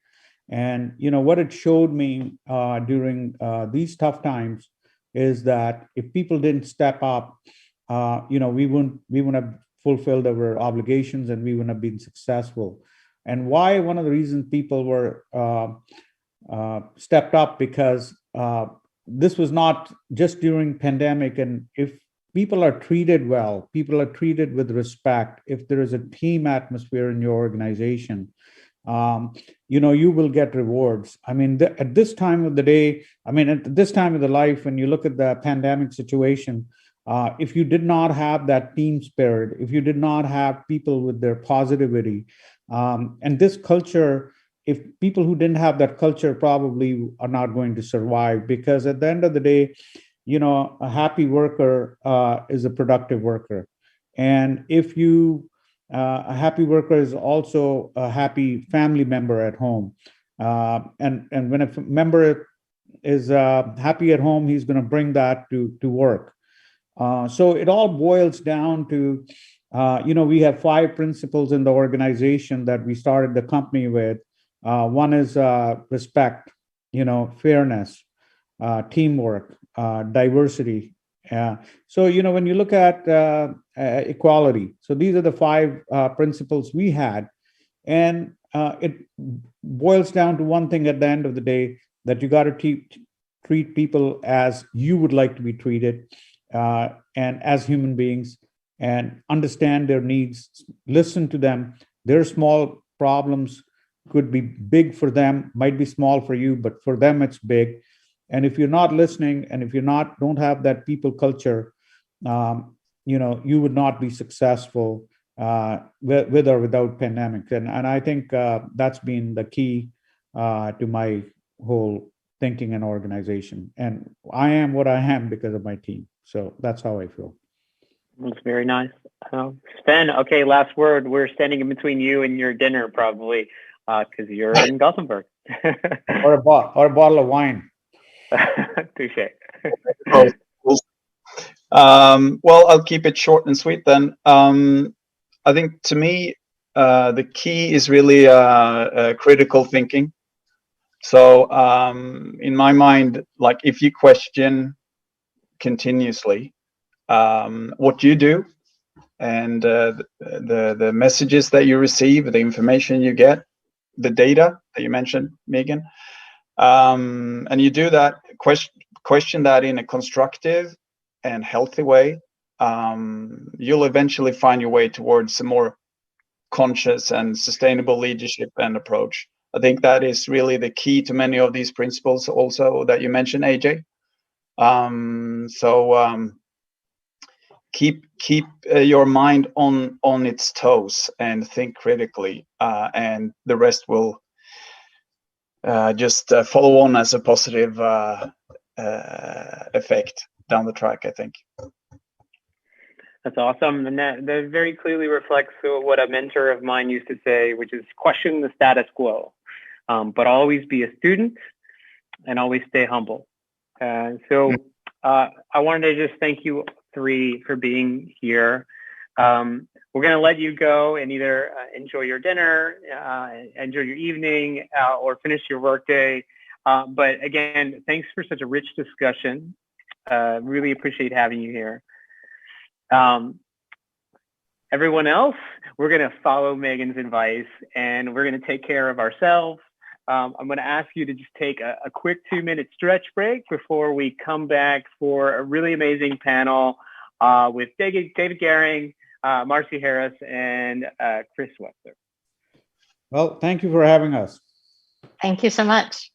And what it showed me during these tough times is that if people didn't step up, we wouldn't have fulfilled our obligations, and we wouldn't have been successful. And why? One of the reasons people were stepped up, because this was not just during pandemic. And if people are treated well, people are treated with respect, if there is a team atmosphere in your organization, you will get rewards. I mean, at this time of the day, at this time of the life, when you look at the pandemic situation, if you did not have that team spirit, if you did not have people with their positivity, and this culture, if people who didn't have that culture probably are not going to survive, because at the end of the day, a happy worker is a productive worker. And if a happy worker is also a happy family member at home. And when a member is happy at home, he's going to bring that to work. So it all boils down to, we have 5 principles in the organization that we started the company with. One is respect, fairness, teamwork, diversity. So, when you look at equality, so these are the 5 principles we had. And it boils down to one thing at the end of the day, that you got to treat people as you would like to be treated, and as human beings, and understand their needs, listen to them. Their small problems could be big for them, might be small for you, but for them it's big. And if you're not listening, and if you're don't have that people culture, you would not be successful with or without pandemic. And I think that's been the key to my whole thinking and organization. And I am what I am because of my team. So that's how I feel. That's very nice. Sven, okay, last word. We're standing in between you and your dinner probably because you're in Gothenburg. Or a bottle of wine. Touche. Well, I'll keep it short and sweet then. I think to me, the key is really critical thinking. So in my mind, like if you question continuously what you do and the messages that you receive, the information you get, the data that you mentioned, Megan, and you do that, question that in a constructive and healthy way, you'll eventually find your way towards a more conscious and sustainable leadership and approach. I think that is really the key to many of these principles also that you mentioned, AJ. Keep your mind on its toes and think critically, and the rest will just follow on as a positive effect down the track, I think. That's awesome. And that very clearly reflects what a mentor of mine used to say, which is question the status quo, but always be a student and always stay humble. So I wanted to just thank you three for being here. We're going to let you go and either enjoy your dinner, enjoy your evening, or finish your workday. But again, thanks for such a rich discussion. Really appreciate having you here. Everyone else, we're going to follow Megan's advice and we're going to take care of ourselves. I'm going to ask you to just take a quick 2-minute stretch break before we come back for a really amazing panel with David Gehring, Marcy Harris, and Chris Webster. Well, thank you for having us. Thank you so much.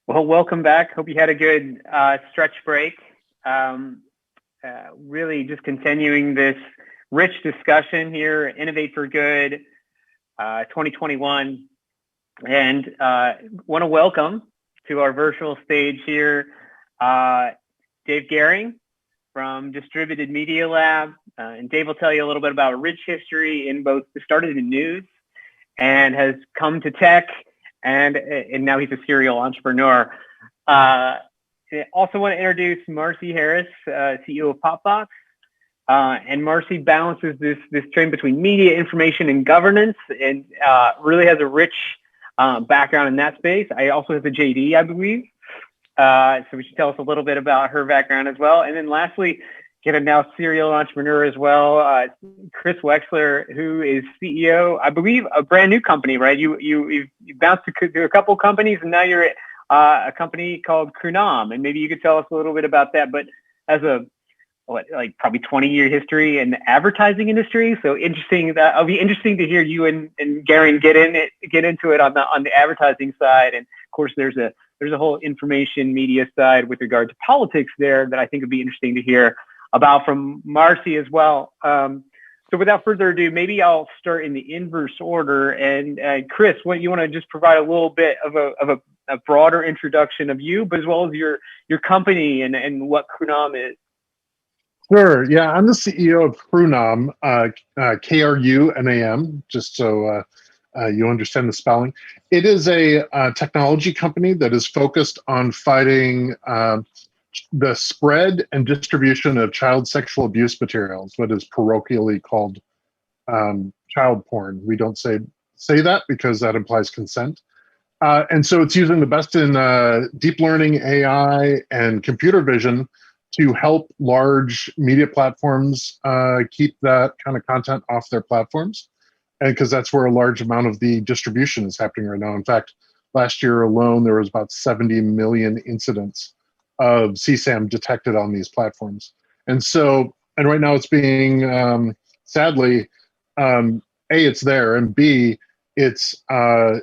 Well, welcome back. Hope you had a good stretch break. Really just continuing this rich discussion here, Innovate for Good 2021. And want to welcome to our virtual stage here, Dave Gehring from Distributed Media Lab. And Dave will tell you a little bit about a rich history in both, started in news and has come to tech, and now he's a serial entrepreneur. I also want to introduce Marcy Harris, CEO of PopBox. And Marcy balances this trend between media, information, and governance, and really has a rich background in that space. I also have a JD, I believe. So we should tell us a little bit about her background as well. And then lastly, get a now serial entrepreneur as well, Chris Wexler, who is CEO, I believe, a brand new company, right? You've bounced to a couple companies, and now you're at a company called Kunam, and maybe you could tell us a little bit about that. But as a probably 20-year history in the advertising industry, so interesting. It'll be interesting to hear you and Gehring get into it on the advertising side. And of course, there's a whole information media side with regard to politics there that I think would be interesting to hear about from Marcy as well. So without further ado, maybe I'll start in the inverse order. And Chris, what you want to just provide a little bit of a broader introduction of you, but as well as your company and what Kunam is. Sure. Yeah, I'm the CEO of Krunam, KRUNAM, just so you understand the spelling. It is a technology company that is focused on fighting the spread and distribution of child sexual abuse materials, what is parochially called child porn. We don't say that because that implies consent. And so it's using the best in deep learning, AI, and computer vision to help large media platforms keep that kind of content off their platforms. And because that's where a large amount of the distribution is happening right now. In fact, last year alone, there was about 70 million incidents of CSAM detected on these platforms. And right now it's being, sadly, A, it's there, and B, the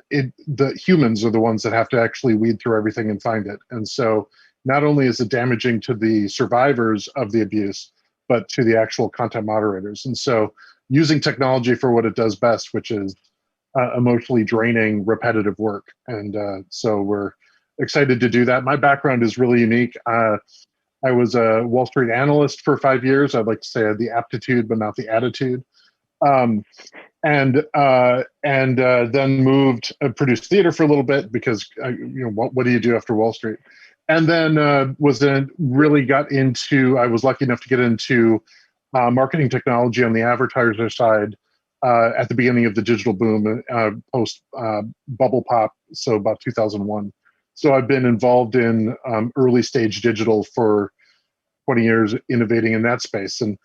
humans are the ones that have to actually weed through everything and find it. And so not only is it damaging to the survivors of the abuse, but to the actual content moderators. And so using technology for what it does best, which is emotionally draining, repetitive work. And so we're excited to do that. My background is really unique. I was a Wall Street analyst for 5 years. I'd like to say I had the aptitude, but not the attitude. And then moved, produced theater for a little bit because, what do you do after Wall Street? And then I was lucky enough to get into marketing technology on the advertiser side at the beginning of the digital boom, post bubble pop, so about 2001. So I've been involved in early stage digital for 20 years, innovating in that space. And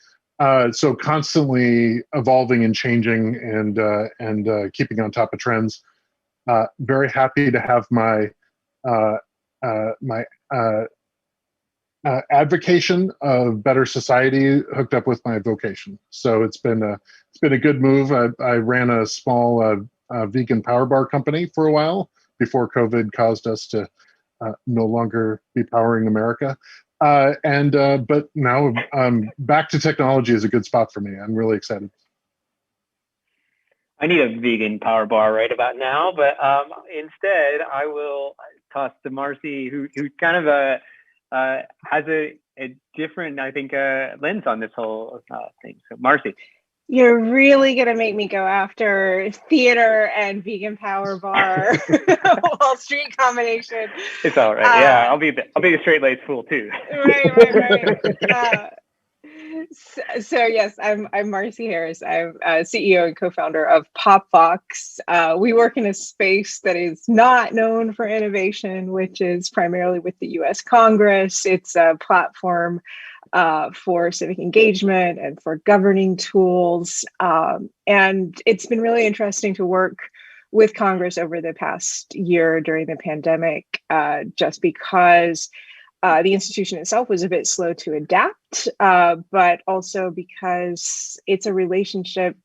so constantly evolving and changing and keeping on top of trends. Very happy to have my advocation of better society hooked up with my vocation. So it's been a good move. I ran a small vegan power bar company for a while before COVID caused us to no longer be powering America. But now back to technology is a good spot for me. I'm really excited. I need a vegan power bar right about now, but instead I will toss to Marcy, who kind of has a different, I think, lens on this whole thing. So Marcy. You're really gonna make me go after theater and vegan power bar Wall Street combination. It's all right. Yeah, I'll be the straight-laced fool too. Right. So yes, I'm Marcy Harris. I'm CEO and co-founder of PopBox. We work in a space that is not known for innovation, which is primarily with the U.S. Congress. It's a platform for civic engagement and for governing tools. And it's been really interesting to work with Congress over the past year during the pandemic, just because the institution itself was a bit slow to adapt, but also because it's a relationship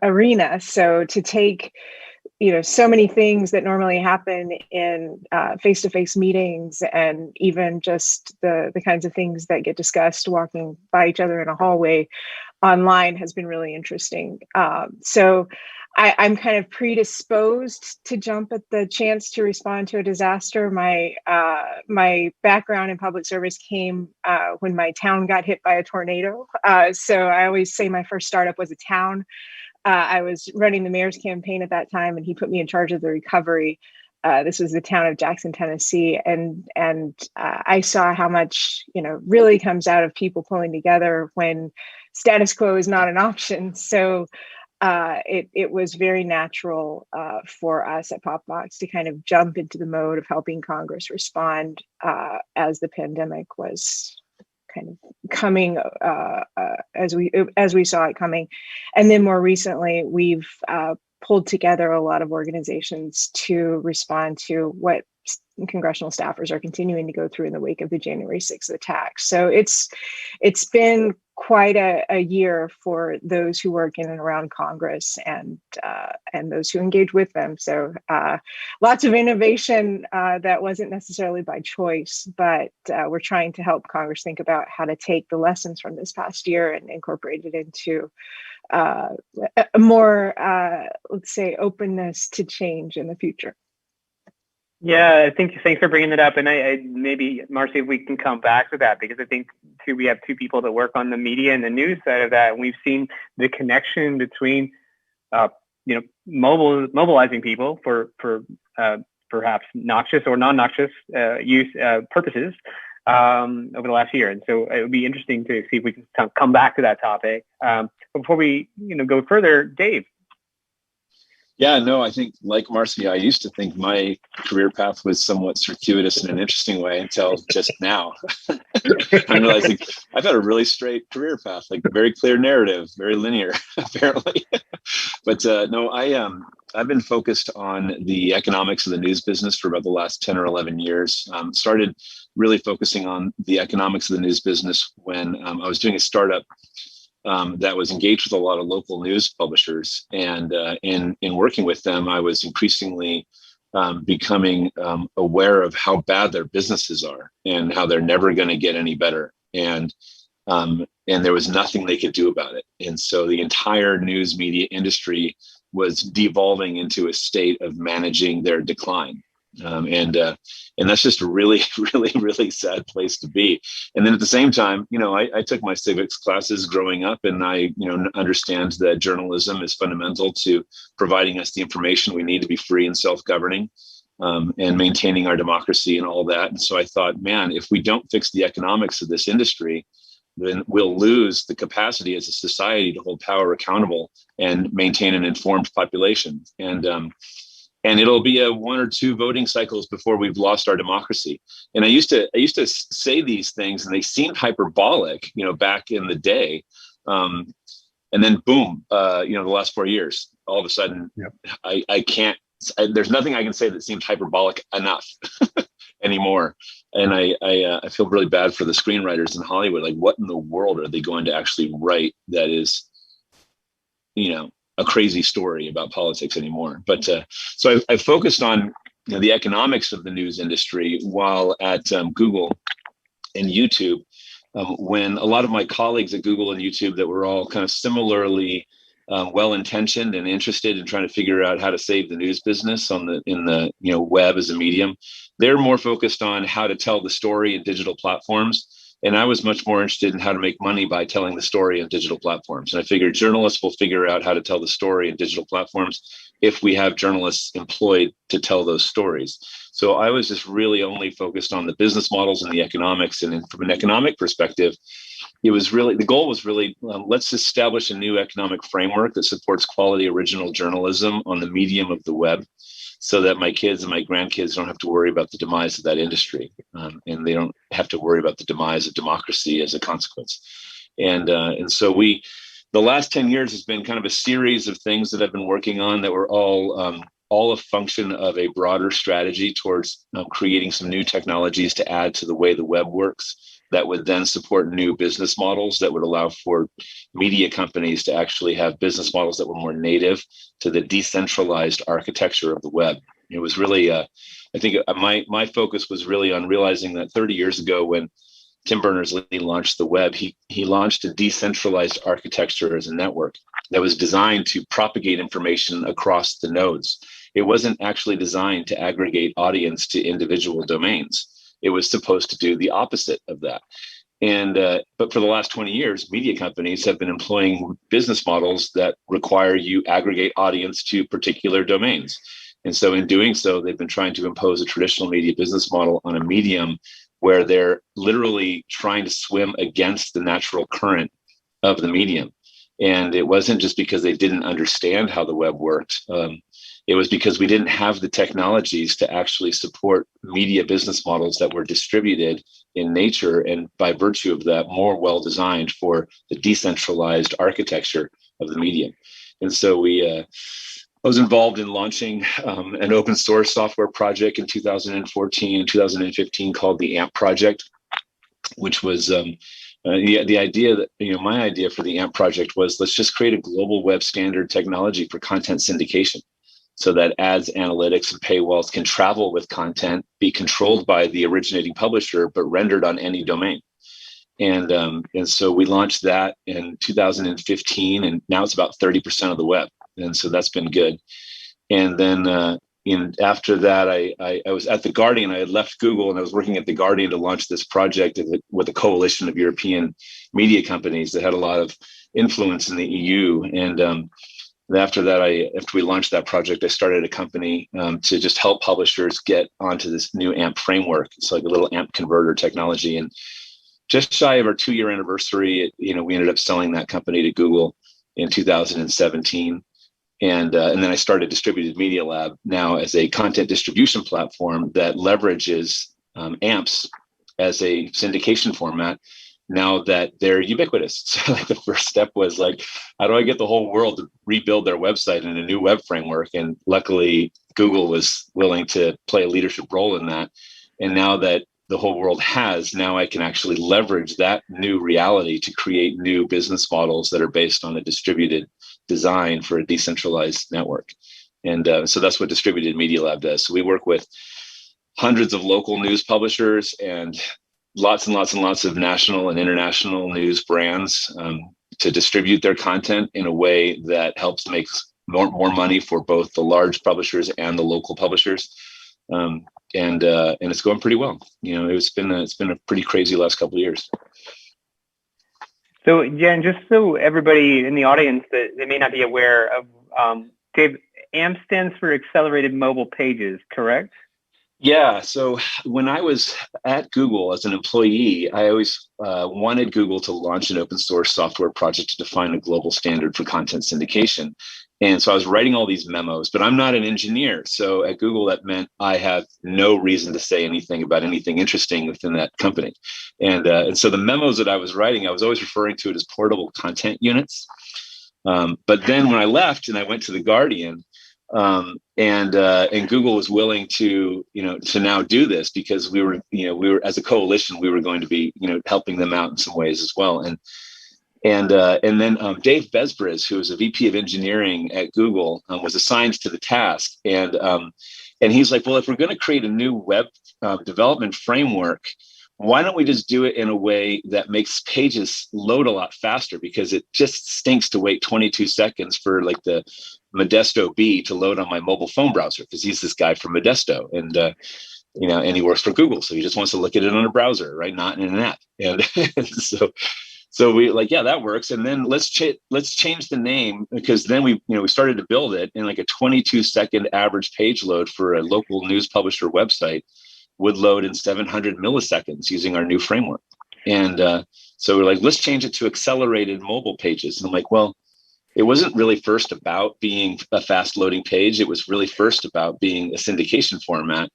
arena. So to take so many things that normally happen in face-to-face meetings, and even just the kinds of things that get discussed walking by each other in a hallway online has been really interesting. So I'm kind of predisposed to jump at the chance to respond to a disaster. My background in public service came when my town got hit by a tornado. So I always say my first startup was a town. I was running the mayor's campaign at that time, and he put me in charge of the recovery. This was the town of Jackson, Tennessee, and I saw how much really comes out of people pulling together when status quo is not an option. So it was very natural for us at PopBox to kind of jump into the mode of helping Congress respond as the pandemic was kind of coming as we saw it coming. And then more recently, we've pulled together a lot of organizations to respond to what congressional staffers are continuing to go through in the wake of the January 6th attacks. So it's been quite a year for those who work in and around Congress and those who engage with them. So lots of innovation that wasn't necessarily by choice, but we're trying to help Congress think about how to take the lessons from this past year and incorporate it into a more, let's say, openness to change in the future. Yeah, thanks for bringing that up. And I maybe, Marcy, if we can come back to that, because I think too, we have two people that work on the media and the news side of that. And we've seen the connection between, mobilizing people for perhaps noxious or non-noxious use purposes over the last year. And so it would be interesting to see if we can come back to that topic. But before we, go further, Dave. Yeah, no, I think like Marcy, I used to think my career path was somewhat circuitous in an interesting way until just now. I'm realizing I've had a really straight career path, like very clear narrative, very linear, apparently. But no, I've been focused on the economics of the news business for about the last 10 or 11 years. Started really focusing on the economics of the news business when I was doing a startup that was engaged with a lot of local news publishers. And in working with them, I was increasingly becoming aware of how bad their businesses are and how they're never going to get any better. And there was nothing they could do about it. And so the entire news media industry was devolving into a state of managing their decline. And that's just a really, really, really sad place to be. And then at the same time, I took my civics classes growing up, and I, understand that journalism is fundamental to providing us the information we need to be free and self-governing, and maintaining our democracy and all that. And so I thought, man, if we don't fix the economics of this industry, then we'll lose the capacity as a society to hold power accountable and maintain an informed population. And it'll be a 1 or 2 voting cycles before we've lost our democracy. And I used to say these things, and they seemed hyperbolic, back in the day. And then boom, the last 4 years, all of a sudden, yep. I can't. There's nothing I can say that seems hyperbolic enough anymore. And I feel really bad for the screenwriters in Hollywood. Like, what in the world are they going to actually write that is, a crazy story about politics anymore? But so I focused on the economics of the news industry while at Google and YouTube, when a lot of my colleagues at Google and YouTube that were all kind of similarly well-intentioned and interested in trying to figure out how to save the news business in the web as a medium, they're more focused on how to tell the story in digital platforms. And I was much more interested in how to make money by telling the story on digital platforms. And I figured journalists will figure out how to tell the story in digital platforms if we have journalists employed to tell those stories. So I was just really only focused on the business models and the economics. And from an economic perspective, the goal was really, let's establish a new economic framework that supports quality original journalism on the medium of the web, so that my kids and my grandkids don't have to worry about the demise of that industry, and they don't have to worry about the demise of democracy as a consequence. And so the last 10 years has been kind of a series of things that I've been working on that were all a function of a broader strategy towards creating some new technologies to add to the way the web works, that would then support new business models that would allow for media companies to actually have business models that were more native to the decentralized architecture of the web. It was really, I think my focus was really on realizing that 30 years ago when Tim Berners-Lee launched the web, he launched a decentralized architecture as a network that was designed to propagate information across the nodes. It wasn't actually designed to aggregate audience to individual domains. It was supposed to do the opposite of that. And but for the last 20 years, media companies have been employing business models that require you aggregate audience to particular domains. And so in doing so, they've been trying to impose a traditional media business model on a medium where they're literally trying to swim against the natural current of the medium. And it wasn't just because they didn't understand how the web worked. It was because we didn't have the technologies to actually support media business models that were distributed in nature and by virtue of that more well-designed for the decentralized architecture of the medium. And so I was involved in launching an open source software project in 2014 and 2015 called the AMP project, which was the idea that, my idea for the AMP project was, let's just create a global web standard technology for content syndication so that ads, analytics, and paywalls can travel with content, be controlled by the originating publisher, but rendered on any domain. And so we launched that in 2015, and now it's about 30% of the web. And so that's been good. And then after that, I was at The Guardian. I had left Google and I was working at The Guardian to launch this project with a coalition of European media companies that had a lot of influence in the EU. And after that, after we launched that project, I started a company to just help publishers get onto this new AMP framework. It's like a little AMP converter technology. And just shy of our 2-year anniversary, we ended up selling that company to Google in 2017. And then I started Distributed Media Lab now as a content distribution platform that leverages AMPs as a syndication format now that they're ubiquitous. So the first step was like, how do I get the whole world to rebuild their website in a new web framework? And luckily, Google was willing to play a leadership role in that. And now that the whole world has, now I can actually leverage that new reality to create new business models that are based on a distributed design for a decentralized network. And so that's what Distributed Media Lab does. So we work with hundreds of local news publishers and lots and lots and lots of national and international news brands to distribute their content in a way that helps make more money for both the large publishers and the local publishers. And it's going pretty well. It's been a pretty crazy last couple of years. So Jen, just so everybody in the audience that may not be aware of, Dave, AMP stands for Accelerated Mobile Pages, correct? Yeah. So when I was at Google as an employee, I always wanted Google to launch an open source software project to define a global standard for content syndication. And so I was writing all these memos, but I'm not an engineer. So at Google, that meant I had no reason to say anything about anything interesting within that company. And so the memos that I was writing, I was always referring to it as portable content units. But then when I left and I went to The Guardian, and Google was willing to now do this because we were as a coalition, we were going to be, helping them out in some ways as well. And then Dave Besbris, who was a VP of engineering at Google, was assigned to the task. And he's like, well, if we're going to create a new web development framework, why don't we just do it in a way that makes pages load a lot faster? Because it just stinks to wait 22 seconds for like the Modesto B to load on my mobile phone browser, because he's this guy from Modesto, and and he works for Google, so he just wants to look at it on a browser, right? Not in an app. And so we like, yeah, that works. And then let's change the name, because then we started to build it, and like a 22-second average page load for a local news publisher website would load in 700 milliseconds using our new framework. And so we're like, let's change it to Accelerated Mobile Pages. And I'm like, well, it wasn't really first about being a fast loading page. It was really first about being a syndication format.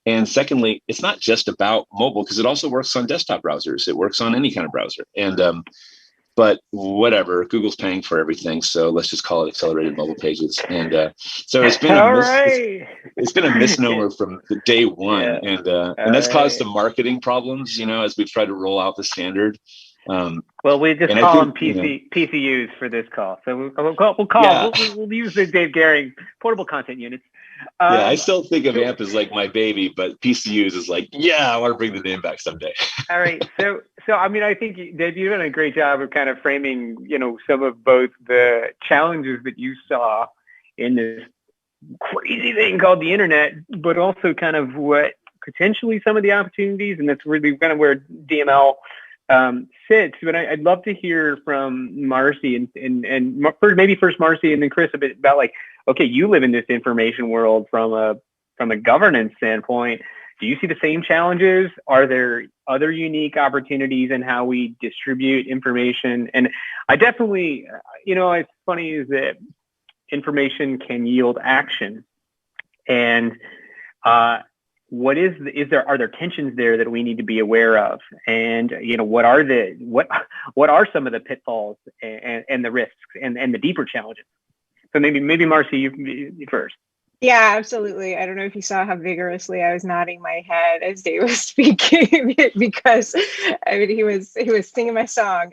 And secondly, it's not just about mobile, because it also works on desktop browsers. It works on any kind of browser. And but whatever, Google's paying for everything, so let's just call it accelerated mobile pages. And so it's been it's been a misnomer from the day one, and that's caused some marketing problems, as we've tried to roll out the standard. Well, we just call them PCUs for this call. So we'll use the Dave Gehring portable content units. I still think of AMP as like my baby, but PCUs is like, I want to bring the name back someday. All right. So I mean, I think Dave, you've done a great job of kind of framing, some of both the challenges that you saw in this crazy thing called the internet, but also kind of what potentially some of the opportunities, and that's really kind of where DML sits. But I'd love to hear from Marcy and maybe first Marcy and then Chris a bit about like, okay, you live in this information world from a governance standpoint. Do you see the same challenges? Are there other unique opportunities in how we distribute information? And I definitely, it's funny is that information can yield action. And are there tensions there that we need to be aware of? And what are some of the pitfalls and the risks and the deeper challenges? So maybe Marcy, you first. Yeah, absolutely. I don't know if you saw how vigorously I was nodding my head as Dave was speaking because he was singing my song.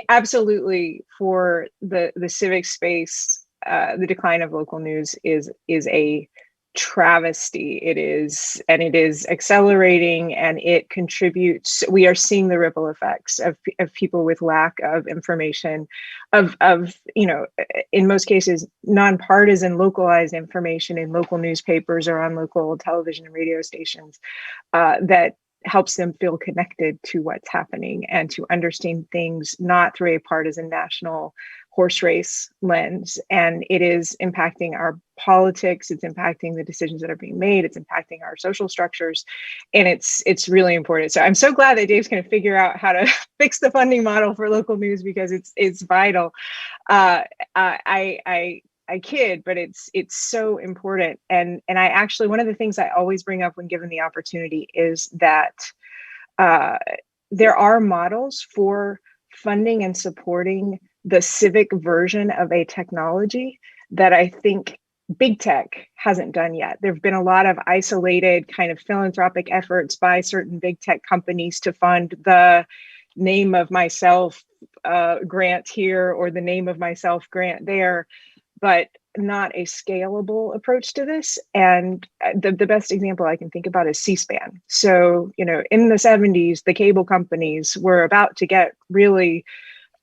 Absolutely, for the civic space, the decline of local news is a travesty. It is accelerating, and it contributes. We are seeing the ripple effects of people with lack of information, of in most cases nonpartisan localized information in local newspapers or on local television and radio stations that helps them feel connected to what's happening and to understand things not through a partisan national horse race lens. And it is impacting our politics, it's impacting the decisions that are being made, it's impacting our social structures, and it's really important. So I'm so glad that Dave's going to figure out how to fix the funding model for local news, because it's vital. I kid, but it's so important. And I actually, one of the things I always bring up when given the opportunity is that there are models for funding and supporting the civic version of a technology that I think big tech hasn't done yet. There have been a lot of isolated kind of philanthropic efforts by certain big tech companies to fund the name of myself grant here or the name of myself grant there, but not a scalable approach to this. And the best example I can think about is C-SPAN. So, in the 70s, the cable companies were about to get really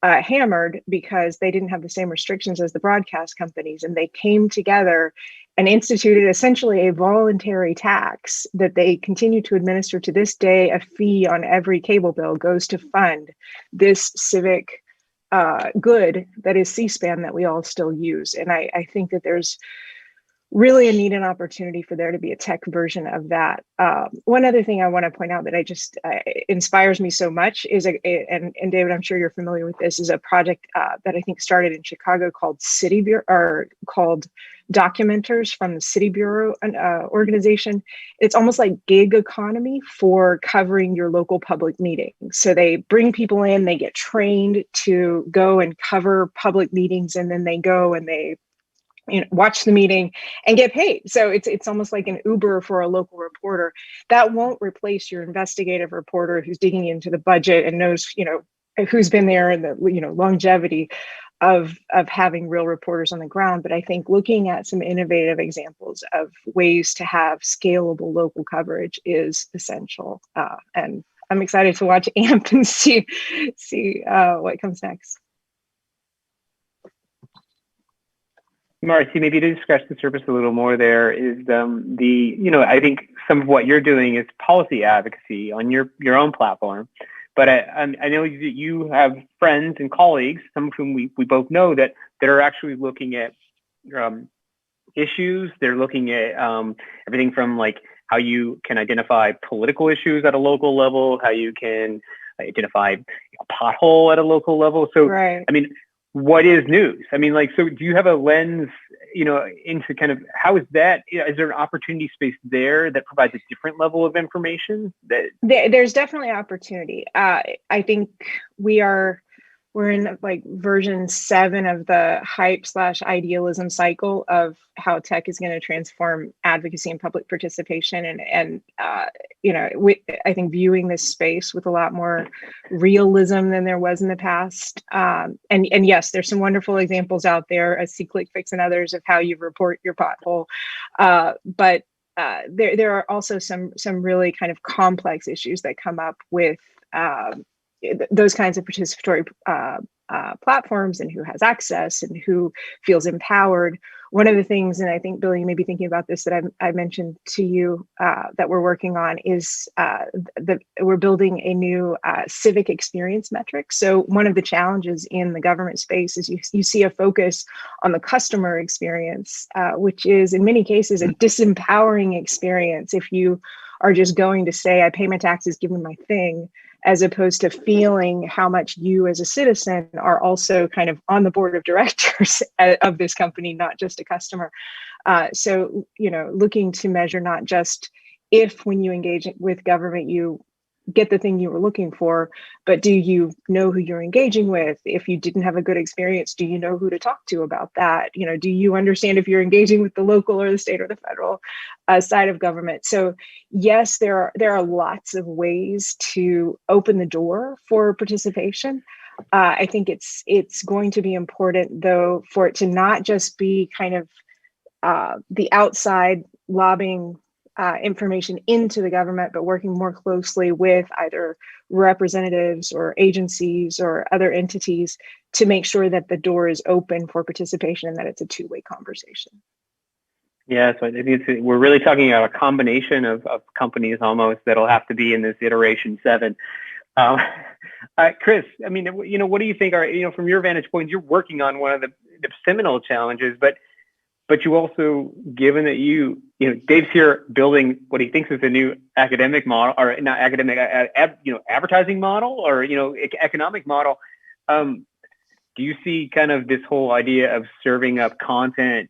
hammered because they didn't have the same restrictions as the broadcast companies. And they came together and instituted essentially a voluntary tax that they continue to administer to this day. A fee on every cable bill goes to fund this civic good that is C-SPAN that we all still use. And I think that there's really a need and opportunity for there to be a tech version of that. One other thing I want to point out that inspires me so much is, and David, I'm sure you're familiar with this, is a project that I think started in Chicago called City Bureau, or called Documenters from the City Bureau organization. It's almost like gig economy for covering your local public meetings. So they bring people in, they get trained to go and cover public meetings, and then they go and they watch the meeting and get paid. So it's almost like an Uber for a local reporter. That won't replace your investigative reporter who's digging into the budget and knows, who's been there and the, longevity of having real reporters on the ground. But I think looking at some innovative examples of ways to have scalable local coverage is essential. And I'm excited to watch AMP and see what comes next. Marcy, maybe to scratch the surface a little more, there is I think some of what you're doing is policy advocacy on your own platform. But I know that you have friends and colleagues, some of whom we both know that are actually looking at issues. They're looking at everything from like how you can identify political issues at a local level, how you can identify a pothole at a local level. So, right. I mean, what is news? I mean, like, so do you have a lens, into kind of how is that? Is there an opportunity space there that provides a different level of information? There's definitely opportunity. I think we're in like version 7 of the hype/idealism cycle of how tech is going to transform advocacy and public participation. And I think viewing this space with a lot more realism than there was in the past. And yes, there's some wonderful examples out there, as SeeClickFix and others, of how you report your pothole. But there are also some really kind of complex issues that come up with those kinds of participatory platforms, and who has access and who feels empowered. One of the things, and I think, Bill, you may be thinking about this, that I mentioned to you that we're working on is we're building a new civic experience metric. So one of the challenges in the government space is you see a focus on the customer experience, which is in many cases a disempowering experience if you are just going to say, I pay my taxes, give me my thing, as opposed to feeling how much you as a citizen are also kind of on the board of directors of this company, not just a customer. So, looking to measure not just if, when you engage with government, you get the thing you were looking for, but do you know who you're engaging with? If you didn't have a good experience, do you know who to talk to about that? Do you understand if you're engaging with the local or the state or the federal side of government? So yes, there are lots of ways to open the door for participation. I think it's going to be important, though, for it to not just be kind of the outside lobbying information into the government, but working more closely with either representatives or agencies or other entities to make sure that the door is open for participation and that it's a two-way conversation. Yeah, so I think we're really talking about a combination of companies almost that'll have to be in this iteration 7. Chris, I mean, what do you think are, from your vantage point, you're working on one of the seminal challenges, but you also, given that Dave's here building what he thinks is a new academic model, or not academic, advertising model, or, economic model. Do you see kind of this whole idea of serving up content,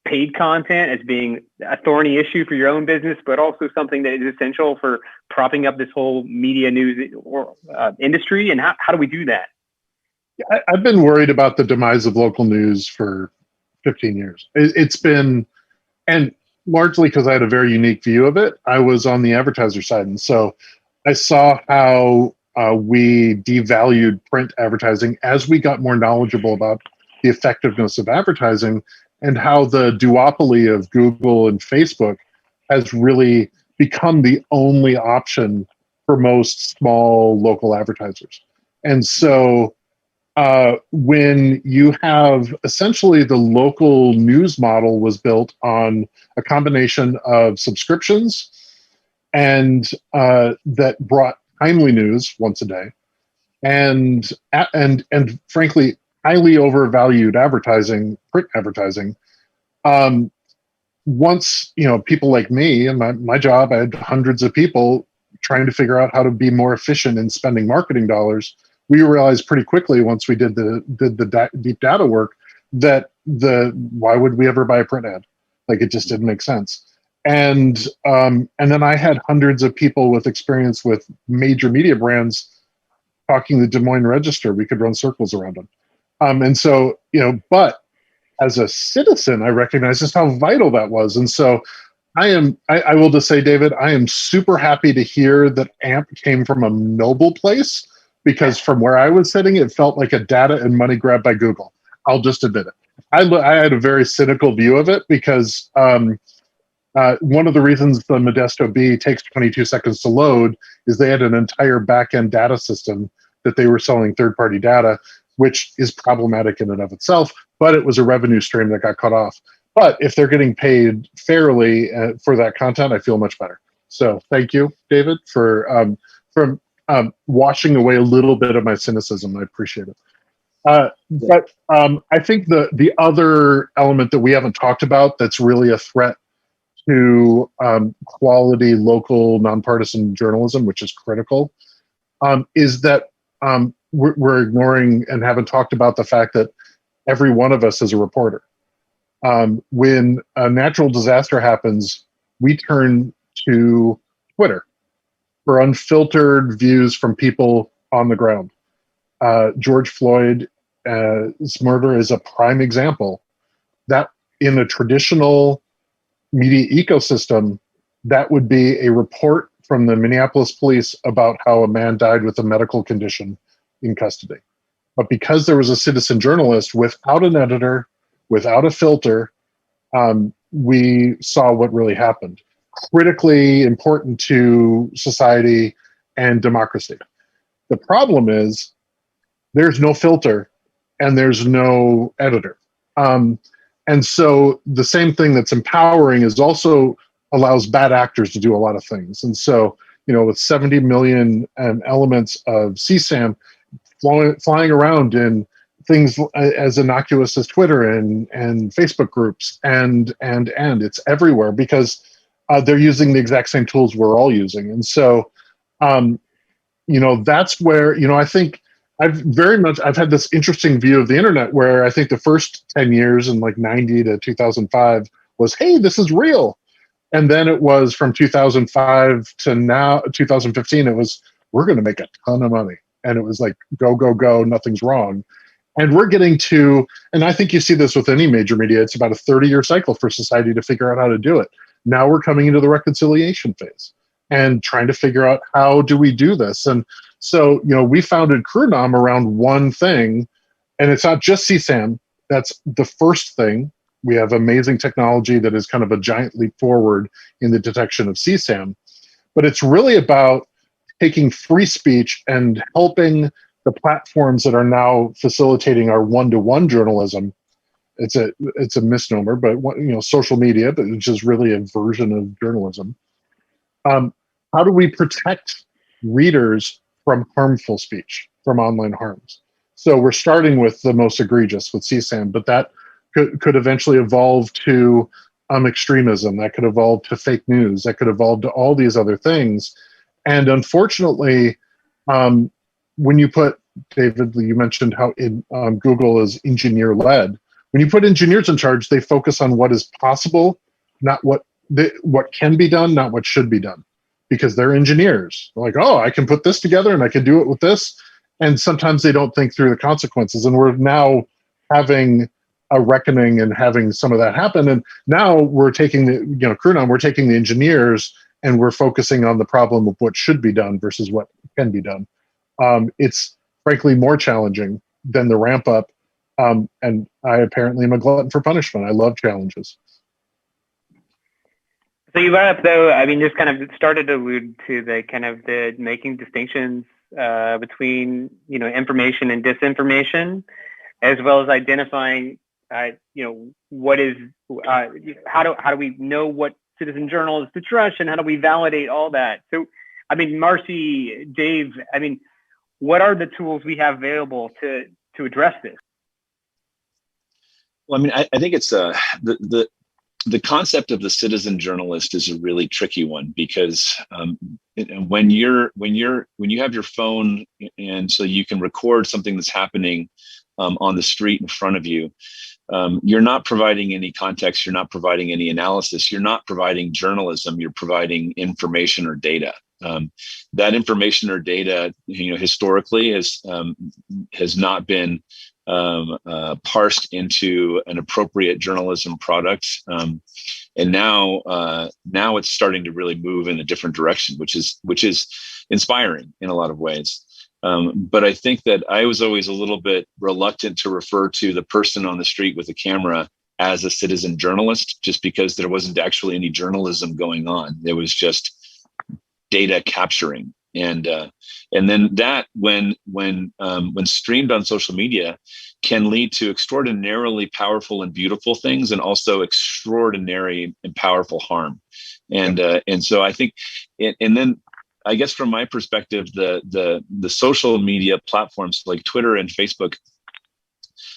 paid content, as being a thorny issue for your own business, but also something that is essential for propping up this whole media news or industry? And how do we do that? I've been worried about the demise of local news for 15 years. It's been, and largely because I had a very unique view of it. I was on the advertiser side, and so I saw how we devalued print advertising as we got more knowledgeable about the effectiveness of advertising, and how the duopoly of Google and Facebook has really become the only option for most small local advertisers. And so when you have essentially the local news model was built on a combination of subscriptions and that brought timely news once a day, and frankly highly overvalued advertising, print advertising. Once people like me and my job, I had hundreds of people trying to figure out how to be more efficient in spending marketing dollars. We realized pretty quickly, once we did the deep data work, that why would we ever buy a print ad? Like, it just didn't make sense. And then I had hundreds of people with experience with major media brands talking the Des Moines Register. We could run circles around them. And so, but as a citizen, I recognized just how vital that was. And so I will just say, David, I am super happy to hear that AMP came from a noble place, because from where I was sitting, it felt like a data and money grab by Google. I'll just admit it. I had a very cynical view of it, because one of the reasons the Modesto B takes 22 seconds to load is they had an entire back-end data system that they were selling third-party data, which is problematic in and of itself, but it was a revenue stream that got cut off. But if they're getting paid fairly for that content, I feel much better. So thank you, David, for washing away a little bit of my cynicism. I appreciate it. But I think the other element that we haven't talked about that's really a threat to quality local nonpartisan journalism, which is critical, is that we're ignoring and haven't talked about the fact that every one of us is a reporter. When a natural disaster happens, we turn to Twitter for unfiltered views from people on the ground. George Floyd's murder is a prime example. That in a traditional media ecosystem, that would be a report from the Minneapolis police about how a man died with a medical condition in custody. But because there was a citizen journalist without an editor, without a filter, we saw what really happened. Critically important to society and democracy. The problem is there's no filter and there's no editor. And so the same thing that's empowering is also allows bad actors to do a lot of things. And so, with 70 million elements of CSAM flying around in things as innocuous as Twitter and Facebook groups and it's everywhere because they're using the exact same tools we're all using. And so, that's where, I think I've had this interesting view of the internet where I think the first 10 years in like 90 to 2005 was, hey, this is real. And then it was from 2005 to now, 2015, it was, we're going to make a ton of money. And it was like, go, go, go, nothing's wrong. And we're getting to, and I think you see this with any major media, it's about a 30-year cycle for society to figure out how to do it. Now we're coming into the reconciliation phase and trying to figure out how do we do this. And so, we founded CrewNom around one thing, and it's not just CSAM. That's the first thing. We have amazing technology that is kind of a giant leap forward in the detection of CSAM. But it's really about taking free speech and helping the platforms that are now facilitating our one-to-one journalism. It's a misnomer, but social media, but which is really a version of journalism. How do we protect readers from harmful speech, from online harms? So we're starting with the most egregious with CSAM, but that could eventually evolve to extremism. That could evolve to fake news. That could evolve to all these other things. And unfortunately, when you put, David, you mentioned how Google is engineer-led. When you put engineers in charge, they focus on what is possible, not what can be done, not what should be done, because they're engineers. They're like, oh, I can put this together and I can do it with this. And sometimes they don't think through the consequences. And we're now having a reckoning and having some of that happen. And now we're taking CrewNom, we're taking the engineers and we're focusing on the problem of what should be done versus what can be done. It's frankly more challenging than the ramp up. And I apparently am a glutton for punishment. I love challenges. So you brought up, though, just kind of started to allude to the making distinctions between, information and disinformation, as well as identifying, what is, how do we know what citizen journalists to trust and how do we validate all that? So, Marcy, Dave, what are the tools we have available to address this? Well, I think it's the concept of the citizen journalist is a really tricky one because when you have your phone and so you can record something that's happening on the street in front of you, you're not providing any context, you're not providing any analysis, you're not providing journalism, you're providing information or data. That information or data, historically has not been parsed into an appropriate journalism product, and now it's starting to really move in a different direction, which is inspiring in a lot of ways. But I think that I was always a little bit reluctant to refer to the person on the street with a camera as a citizen journalist, just because there wasn't actually any journalism going on. There was just data capturing. And then that when streamed on social media can lead to extraordinarily powerful and beautiful things, and also extraordinary and powerful harm. And so I think, and then I guess from my perspective, the social media platforms like Twitter and Facebook,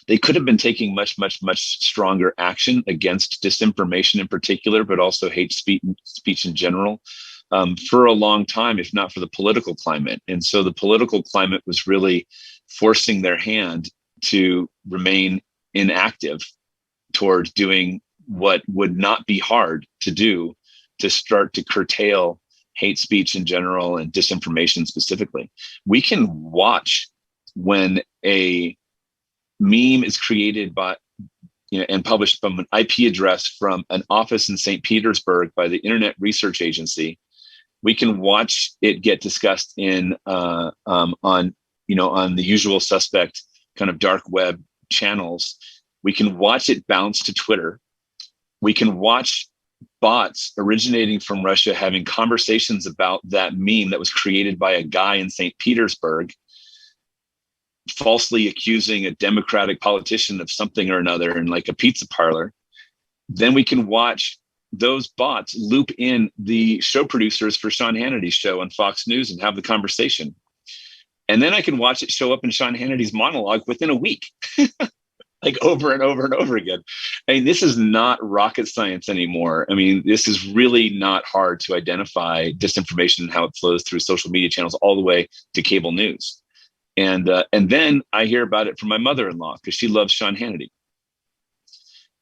they could have been taking much stronger action against disinformation in particular, but also hate speech in general. For a long time, if not for the political climate. And so the political climate was really forcing their hand to remain inactive toward doing what would not be hard to do to start to curtail hate speech in general and disinformation specifically. We can watch when a meme is created by, and published from an IP address from an office in St. Petersburg by the Internet Research Agency. We can watch it get discussed in on the usual suspect kind of dark web channels. We can watch it bounce to Twitter. We can watch bots originating from Russia having conversations about that meme that was created by a guy in St. Petersburg, falsely accusing a Democratic politician of something or another in like a pizza parlor. Then we can watch those bots loop in the show producers for Sean Hannity's show on Fox News and have the conversation. And then I can watch it show up in Sean Hannity's monologue within a week, like over and over and over again. I mean, this is not rocket science anymore. I mean, this is really not hard to identify disinformation and how it flows through social media channels all the way to cable news. And then I hear about it from my mother-in-law because she loves Sean Hannity.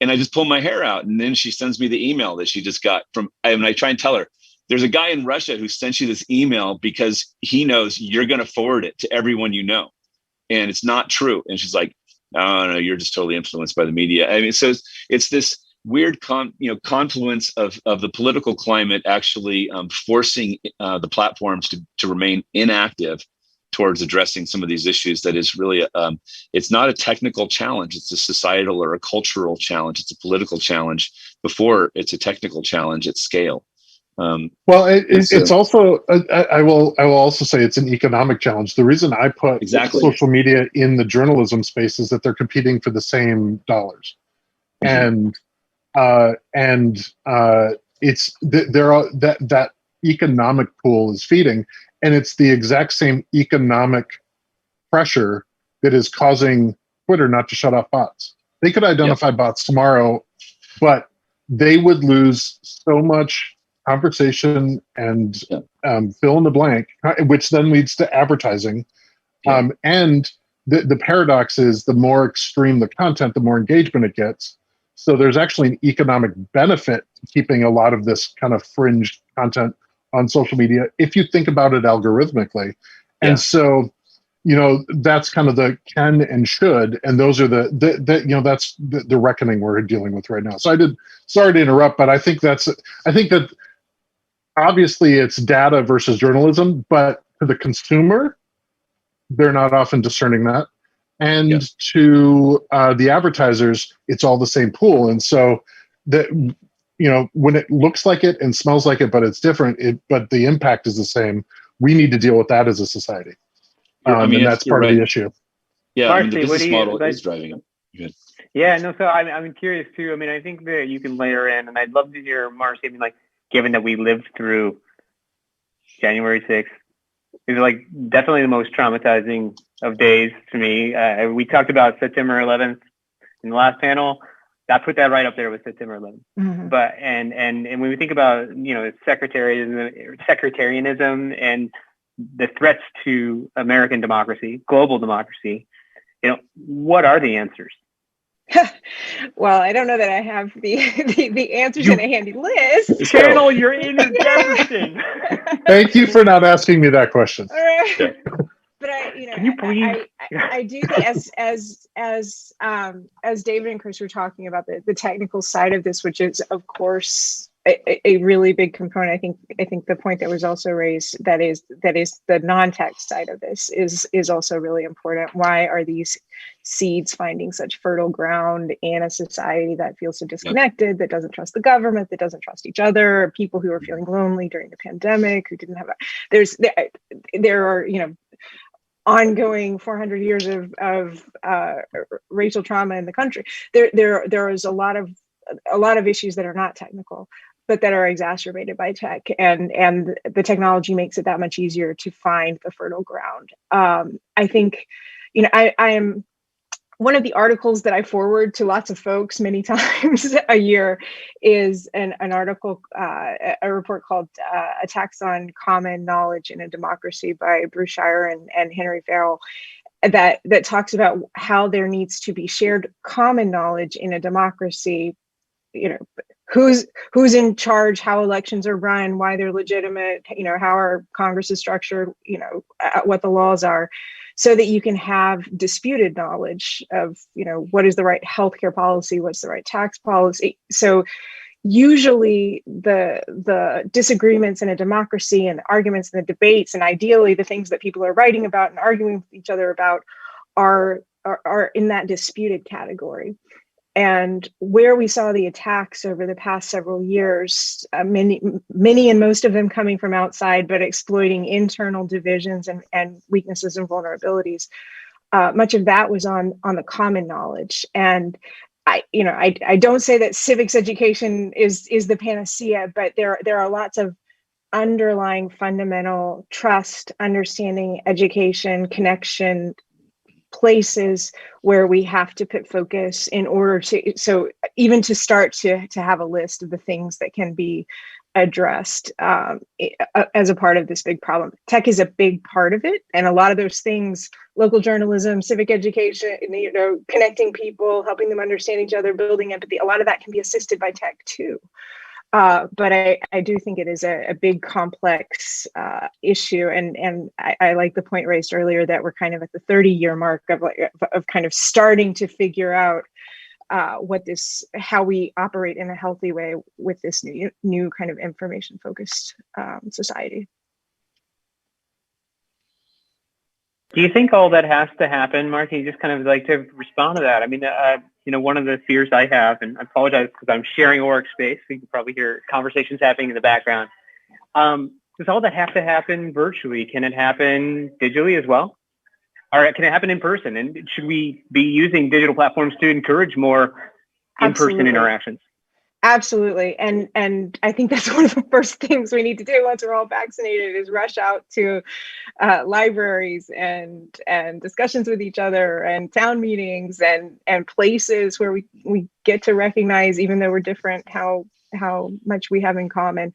And I just pull my hair out. And then she sends me the email that she just got from, and I try and tell her, there's a guy in Russia who sent you this email because he knows you're going to forward it to everyone you know. And it's not true. And she's like, no, you're just totally influenced by the media. I mean, so it's this weird confluence of the political climate actually forcing the platforms to remain inactive towards addressing some of these issues. That is really, it's not a technical challenge. It's a societal or a cultural challenge. It's a political challenge before it's a technical challenge at scale. Well, it's also, I will also say it's an economic challenge. The reason I put social media in the journalism space is that they're competing for the same dollars. Mm-hmm. It's that economic pool is feeding, and it's the exact same economic pressure that is causing Twitter not to shut off bots. They could identify bots tomorrow, but they would lose so much conversation and fill in the blank, which then leads to advertising. And the paradox is the more extreme the content, the more engagement it gets. So there's actually an economic benefit to keeping a lot of this kind of fringe content on social media if you think about it algorithmically. And so, that's kind of the can and should, and those are that's the reckoning we're dealing with right now. So sorry to interrupt, but I think that obviously it's data versus journalism, but to the consumer, they're not often discerning that. And to the advertisers, it's all the same pool. And so that, when it looks like it and smells like it, but it's different, but the impact is the same, we need to deal with that as a society. And that's part of the issue. Yeah, Marcy, the business model is driving it. Yeah, no, so I'm curious too. I mean, I think that you can layer in, and I'd love to hear Marcy, given that we lived through January 6th, it was definitely the most traumatizing of days to me. We talked about September 11th in the last panel. I put that right up there with September 11th. Mm-hmm. But and when we think about sectarianism and the threats to American democracy, global democracy, what are the answers? Well, I don't know that I have the answers in a handy list. Channel your inner Jefferson. Thank you for not asking me that question. All right. Yeah. But can you please? I do think as David and Chris were talking about the technical side of this, which is of course a really big component. I think the point that was also raised that is the non-tech side of this is also really important. Why are these seeds finding such fertile ground in a society that feels so disconnected, that doesn't trust the government, that doesn't trust each other, people who are feeling lonely during the pandemic, who didn't have there are ongoing 400 years of racial trauma in the country. There is a lot of issues that are not technical, but that are exacerbated by tech, and the technology makes it that much easier to find the fertile ground. I think, I am one of the articles that I forward to lots of folks many times a year is an article, a report called Attacks on Common Knowledge in a Democracy by Bruce Shire and Henry Farrell. that talks about how there needs to be shared common knowledge in a democracy. Who's in charge, how elections are run, why they're legitimate, how our Congress is structured, what the laws are, so that you can have disputed knowledge of, what is the right healthcare policy, what's the right tax policy. So usually the disagreements in a democracy and the arguments and the debates and ideally the things that people are writing about and arguing with each other about are in that disputed category. And where we saw the attacks over the past several years, many and most of them coming from outside, but exploiting internal divisions and weaknesses and vulnerabilities, much of that was on the common knowledge. And I don't say that civics education is the panacea, but there are lots of underlying fundamental trust, understanding, education, connection, places where we have to put focus in order to, so even to start to have a list of the things that can be addressed as a part of this big problem. Tech is a big part of it, and a lot of those things, local journalism, civic education, connecting people, helping them understand each other, building empathy, a lot of that can be assisted by tech too. But I do think it is a big, complex issue, and I like the point raised earlier that we're kind of at the 30-year mark of kind of starting to figure out how we operate in a healthy way with this new kind of information-focused society. Do you think all that has to happen, Mark? You just kind of like to respond to that. I mean, one of the fears I have, and I apologize because I'm sharing a workspace, so you can probably hear conversations happening in the background. Does all that have to happen virtually? Can it happen digitally as well? Or can it happen in person? And should we be using digital platforms to encourage more in-person interactions? Absolutely. And I think that's one of the first things we need to do once we're all vaccinated is rush out to libraries and discussions with each other and town meetings and places where we get to recognize, even though we're different, how much we have in common.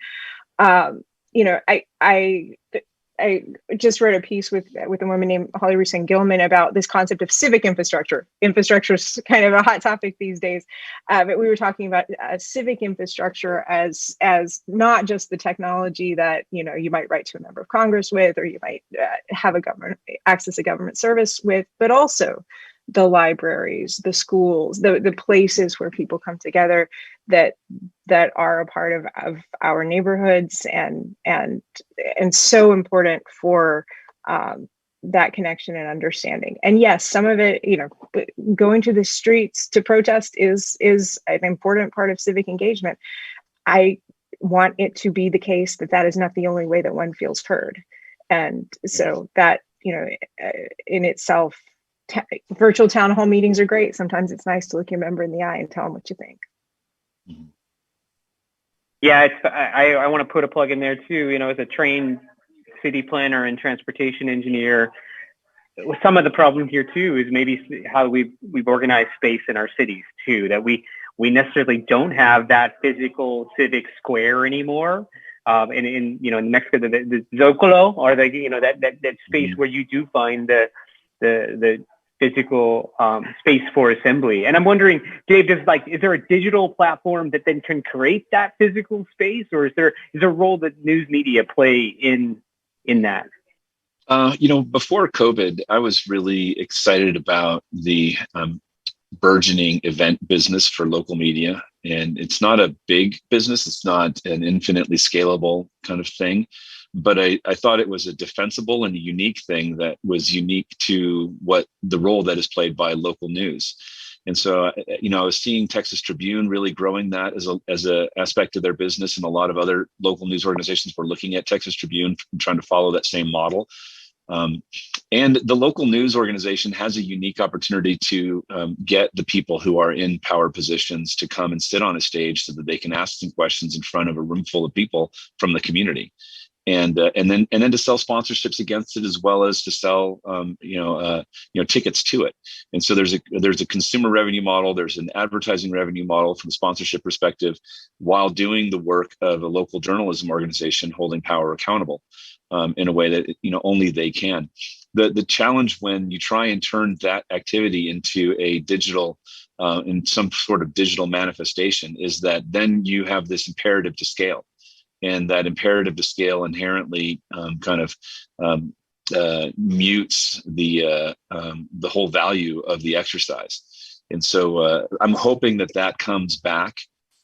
I just wrote a piece with a woman named Holly Rusin-Gilman about this concept of civic infrastructure. Infrastructure is kind of a hot topic these days, but we were talking about civic infrastructure as not just the technology that you might write to a member of Congress with, or you might have access a government service with, but also the libraries, the schools, the places where people come together that are a part of our neighborhoods and so important for that connection and understanding. And yes, some of it, going to the streets to protest is an important part of civic engagement. I want it to be the case that is not the only way that one feels heard. And so that, in itself, virtual town hall meetings are great. Sometimes it's nice to look your member in the eye and tell them what you think. Yeah, I want to put a plug in there too. As a trained city planner and transportation engineer, some of the problem here too is maybe how we've organized space in our cities too. That we necessarily don't have that physical civic square anymore. In Mexico, the Zocalo, or that space where you do find the physical space for assembly. And I'm wondering, Dave, is there a digital platform that then can create that physical space, or is there a role that news media play in that? Before COVID, I was really excited about the burgeoning event business for local media. And it's not a big business. It's not an infinitely scalable kind of thing. But I thought it was a defensible and a unique thing that was unique to what the role that is played by local news. And so, I was seeing Texas Tribune really growing that as a aspect of their business, and a lot of other local news organizations were looking at Texas Tribune and trying to follow that same model. And the local news organization has a unique opportunity to get the people who are in power positions to come and sit on a stage so that they can ask some questions in front of a room full of people from the community. And then to sell sponsorships against it, as well as to sell tickets to it. And so there's a consumer revenue model, there's an advertising revenue model from a sponsorship perspective, while doing the work of a local journalism organization holding power accountable in a way that only they can. the challenge when you try and turn that activity into a digital, in some sort of digital manifestation, is that then you have this imperative to scale, and that imperative to scale inherently mutes the whole value of the exercise. And so I'm hoping that that comes back.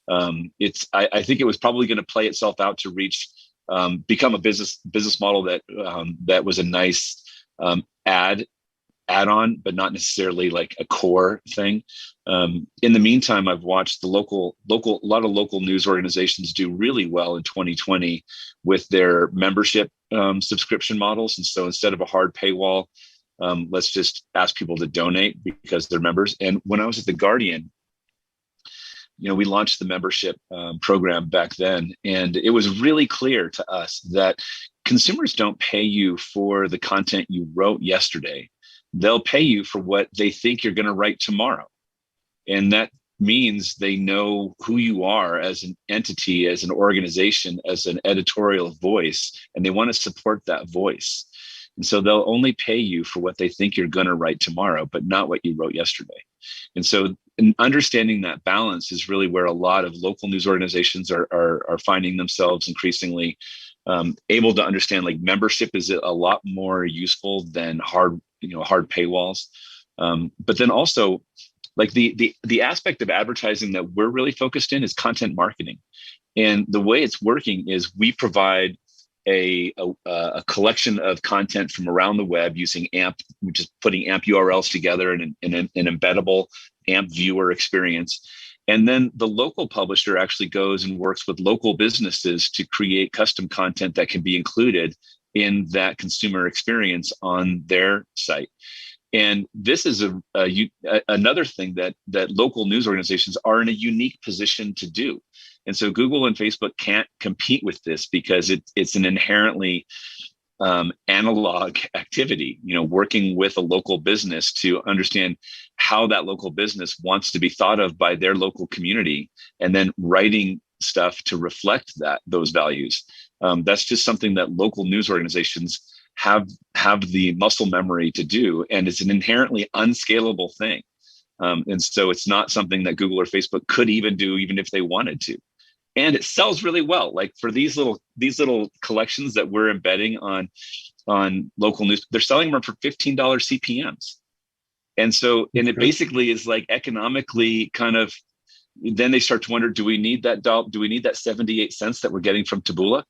I think it was probably going to play itself out to reach become a business model that was a nice add-on, but not necessarily like a core thing. In the meantime, I've watched a lot of local news organizations do really well in 2020 with their membership subscription models. And so instead of a hard paywall, let's just ask people to donate because they're members. And when I was at The Guardian, we launched the membership program back then, and it was really clear to us that consumers don't pay you for the content you wrote yesterday. They'll pay you for what they think you're going to write tomorrow. And that means they know who you are as an entity, as an organization, as an editorial voice, and they want to support that voice. And so they'll only pay you for what they think you're going to write tomorrow, but not what you wrote yesterday. And so understanding that balance is really where a lot of local news organizations are finding themselves increasingly able to understand, like, membership is a lot more useful than hard paywalls. But then also, like, the aspect of advertising that we're really focused in is content marketing. And the way it's working is we provide a collection of content from around the web using AMP, which is putting AMP URLs together in an embeddable AMP viewer experience. And then the local publisher actually goes and works with local businesses to create custom content that can be included in that consumer experience on their site. And this is another thing that local news organizations are in a unique position to do. And so Google and Facebook can't compete with this because it's an inherently analog activity, working with a local business to understand how that local business wants to be thought of by their local community, and then writing stuff to reflect those values. That's just something that local news organizations have the muscle memory to do, and it's an inherently unscalable thing. And so it's not something that Google or Facebook could even do, even if they wanted to. And it sells really well. Like, for these little collections that we're embedding on local news, they're selling them for $15 CPMs. And so, and it basically is like economically kind of, then they start to wonder, do we need that 78 cents that we're getting from Taboola?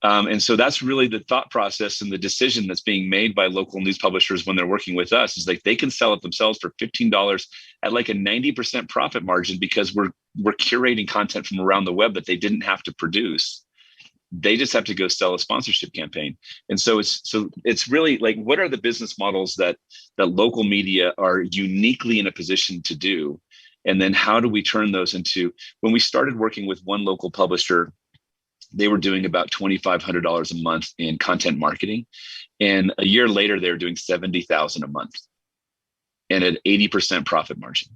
And so that's really the thought process and the decision that's being made by local news publishers when they're working with us, is like they can sell it themselves for $15 at like a 90% profit margin, because we're curating content from around the web that they didn't have to produce. They just have to go sell a sponsorship campaign. And so it's really like, what are the business models that local media are uniquely in a position to do? And then how do we turn those into, when we started working with one local publisher, they were doing about $2,500 a month in content marketing. And a year later, they were doing $70,000 a month and an 80% profit margin.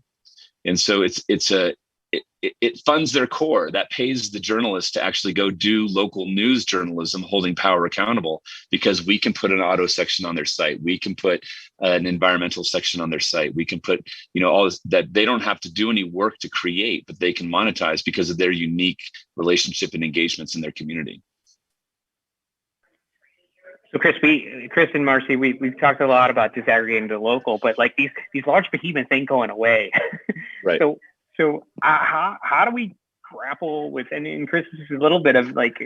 And so it funds their core. That pays the journalists to actually go do local news journalism, holding power accountable, because we can put an auto section on their site. We can put an environmental section on their site. We can put, all this that they don't have to do any work to create, but they can monetize because of their unique relationship and engagements in their community. So Chris and Marcy, we've talked a lot about disaggregating the local, but like these large behemoths ain't going away. Right. So how do we grapple with, and Chris, this is a little bit of like,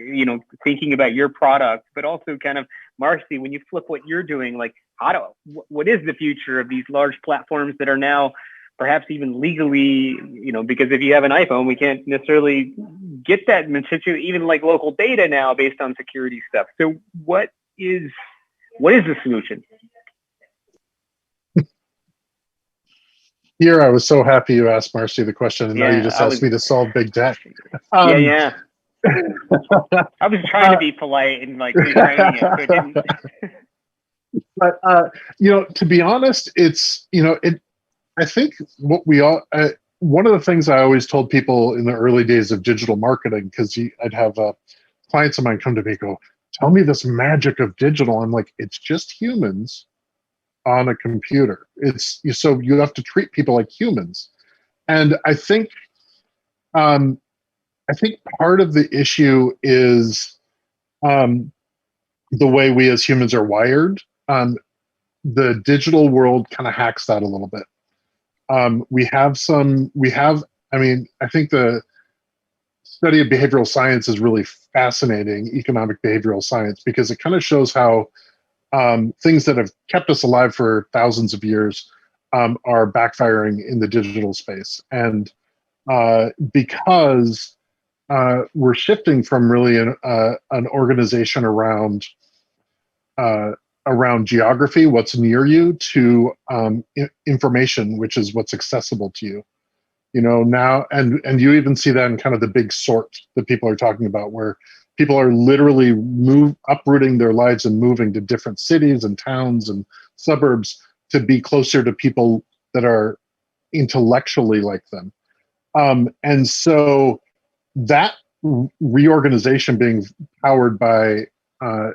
thinking about your product, but also kind of, Marcy, when you flip what you're doing, like what is the future of these large platforms that are now perhaps even legally, because if you have an iPhone, we can't necessarily get that even like local data now based on security stuff. So what is the solution? Here, I was so happy you asked Marcy the question, and now you just asked me to solve big tech. Yeah. I was trying to be polite and like reframing it, so it didn't. But to be honest, it's I think what we all one of the things I always told people in the early days of digital marketing, because I'd have clients of mine come to me and go, tell me this magic of digital. I'm like, it's just humans on a computer. So you have to treat people like humans. And I think part of the issue is the way we as humans are wired. The digital world kind of hacks that a little bit. I think the study of behavioral science is really fascinating, economic behavioral science, because it kind of shows how things that have kept us alive for thousands of years are backfiring in the digital space. And because we're shifting from really an organization around geography, what's near you, to information, which is what's accessible to you. Now, and you even see that in kind of the big sort that people are talking about, where people are literally uprooting their lives and moving to different cities and towns and suburbs to be closer to people that are intellectually like them. And so that reorganization being powered by kind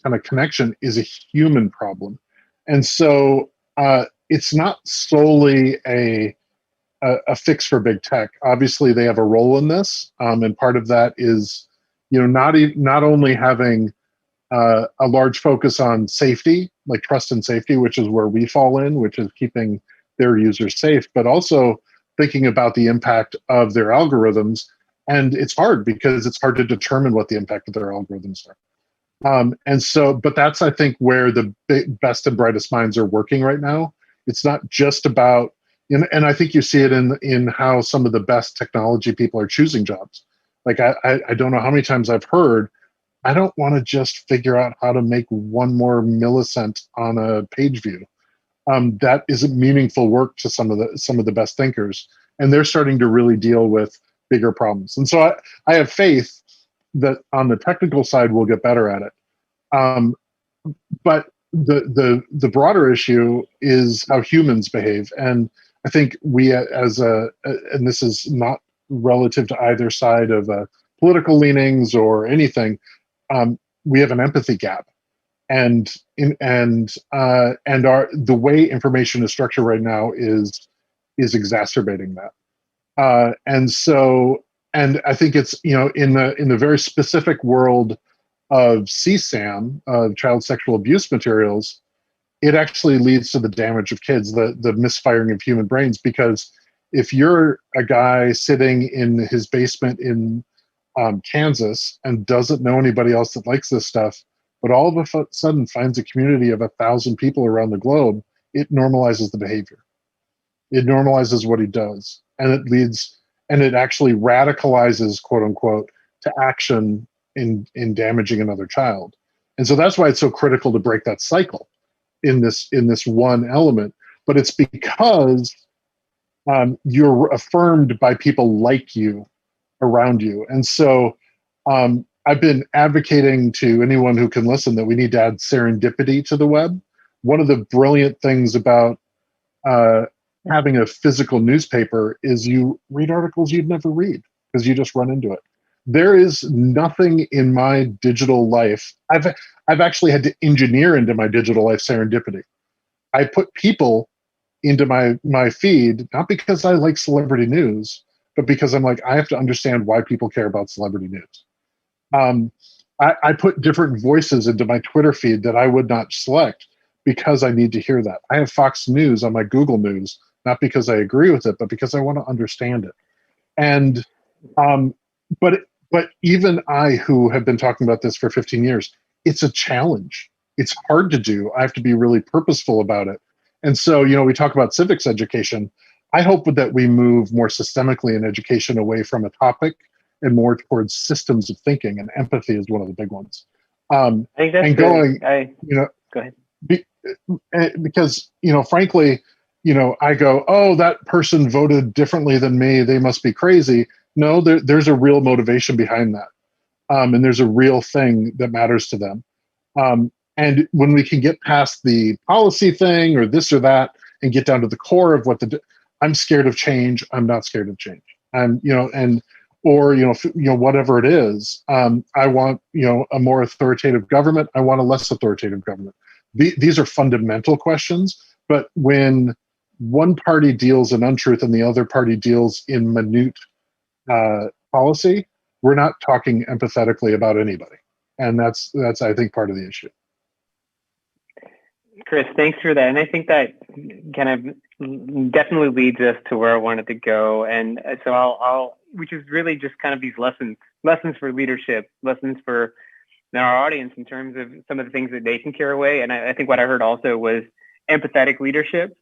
of connection is a human problem. And so it's not solely a fix for big tech. Obviously, they have a role in this, and part of that is, not only having a large focus on safety, like trust and safety, which is where we fall in, which is keeping their users safe, but also thinking about the impact of their algorithms. And it's hard because it's hard to determine what the impact of their algorithms are. But that's, I think, where the best and brightest minds are working right now. It's not just about, and I think you see it in how some of the best technology people are choosing jobs. Like, I don't know how many times I've heard, I don't want to just figure out how to make one more millicent on a page view. That isn't meaningful work to some of the best thinkers, and they're starting to really deal with bigger problems. And so I have faith that on the technical side we'll get better at it. But the broader issue is how humans behave, and I think we and this is not relative to either side of political leanings or anything. We have an empathy gap. And the way information is structured right now is exacerbating that. And I think it's, in the very specific world of CSAM, of child sexual abuse materials, it actually leads to the damage of kids, the misfiring of human brains. Because if you're a guy sitting in his basement in Kansas and doesn't know anybody else that likes this stuff, but all of a sudden finds a community of 1,000 people around the globe, it normalizes the behavior. It normalizes what he does. And it actually radicalizes, quote unquote, to action in damaging another child. And so that's why it's so critical to break that cycle in this one element. But it's because you're affirmed by people like you around you. And so I've been advocating to anyone who can listen that we need to add serendipity to the web. One of the brilliant things about having a physical newspaper is you read articles you'd never read because you just run into it. There is nothing in my digital life. I've actually had to engineer into my digital life serendipity. I put people into my feed, not because I like celebrity news, but because I'm like, I have to understand why people care about celebrity news. I put different voices into my Twitter feed that I would not select because I need to hear that. I have Fox News on my Google News, not because I agree with it, but because I want to understand it. And but even I, who have been talking about this for 15 years, it's a challenge. It's hard to do. I have to be really purposeful about it. And so, we talk about civics education. I hope that we move more systemically in education away from a topic and more towards systems of thinking, and empathy is one of the big ones. I think that's go ahead. Because, frankly, I go, oh, that person voted differently than me, they must be crazy. No, there's a real motivation behind that. And there's a real thing that matters to them. And when we can get past the policy thing or this or that and get down to the core of I'm scared of change. I'm not scared of change. And or whatever it is. I want a more authoritative government. I want a less authoritative government. These are fundamental questions. But when one party deals in untruth and the other party deals in minute policy, we're not talking empathetically about anybody, and that's I think part of the issue. Chris, thanks for that. And I think that kind of definitely leads us to where I wanted to go. And so I'll which is really just kind of these lessons for leadership, lessons for our audience in terms of some of the things that they can carry away. And I think what I heard also was empathetic leadership.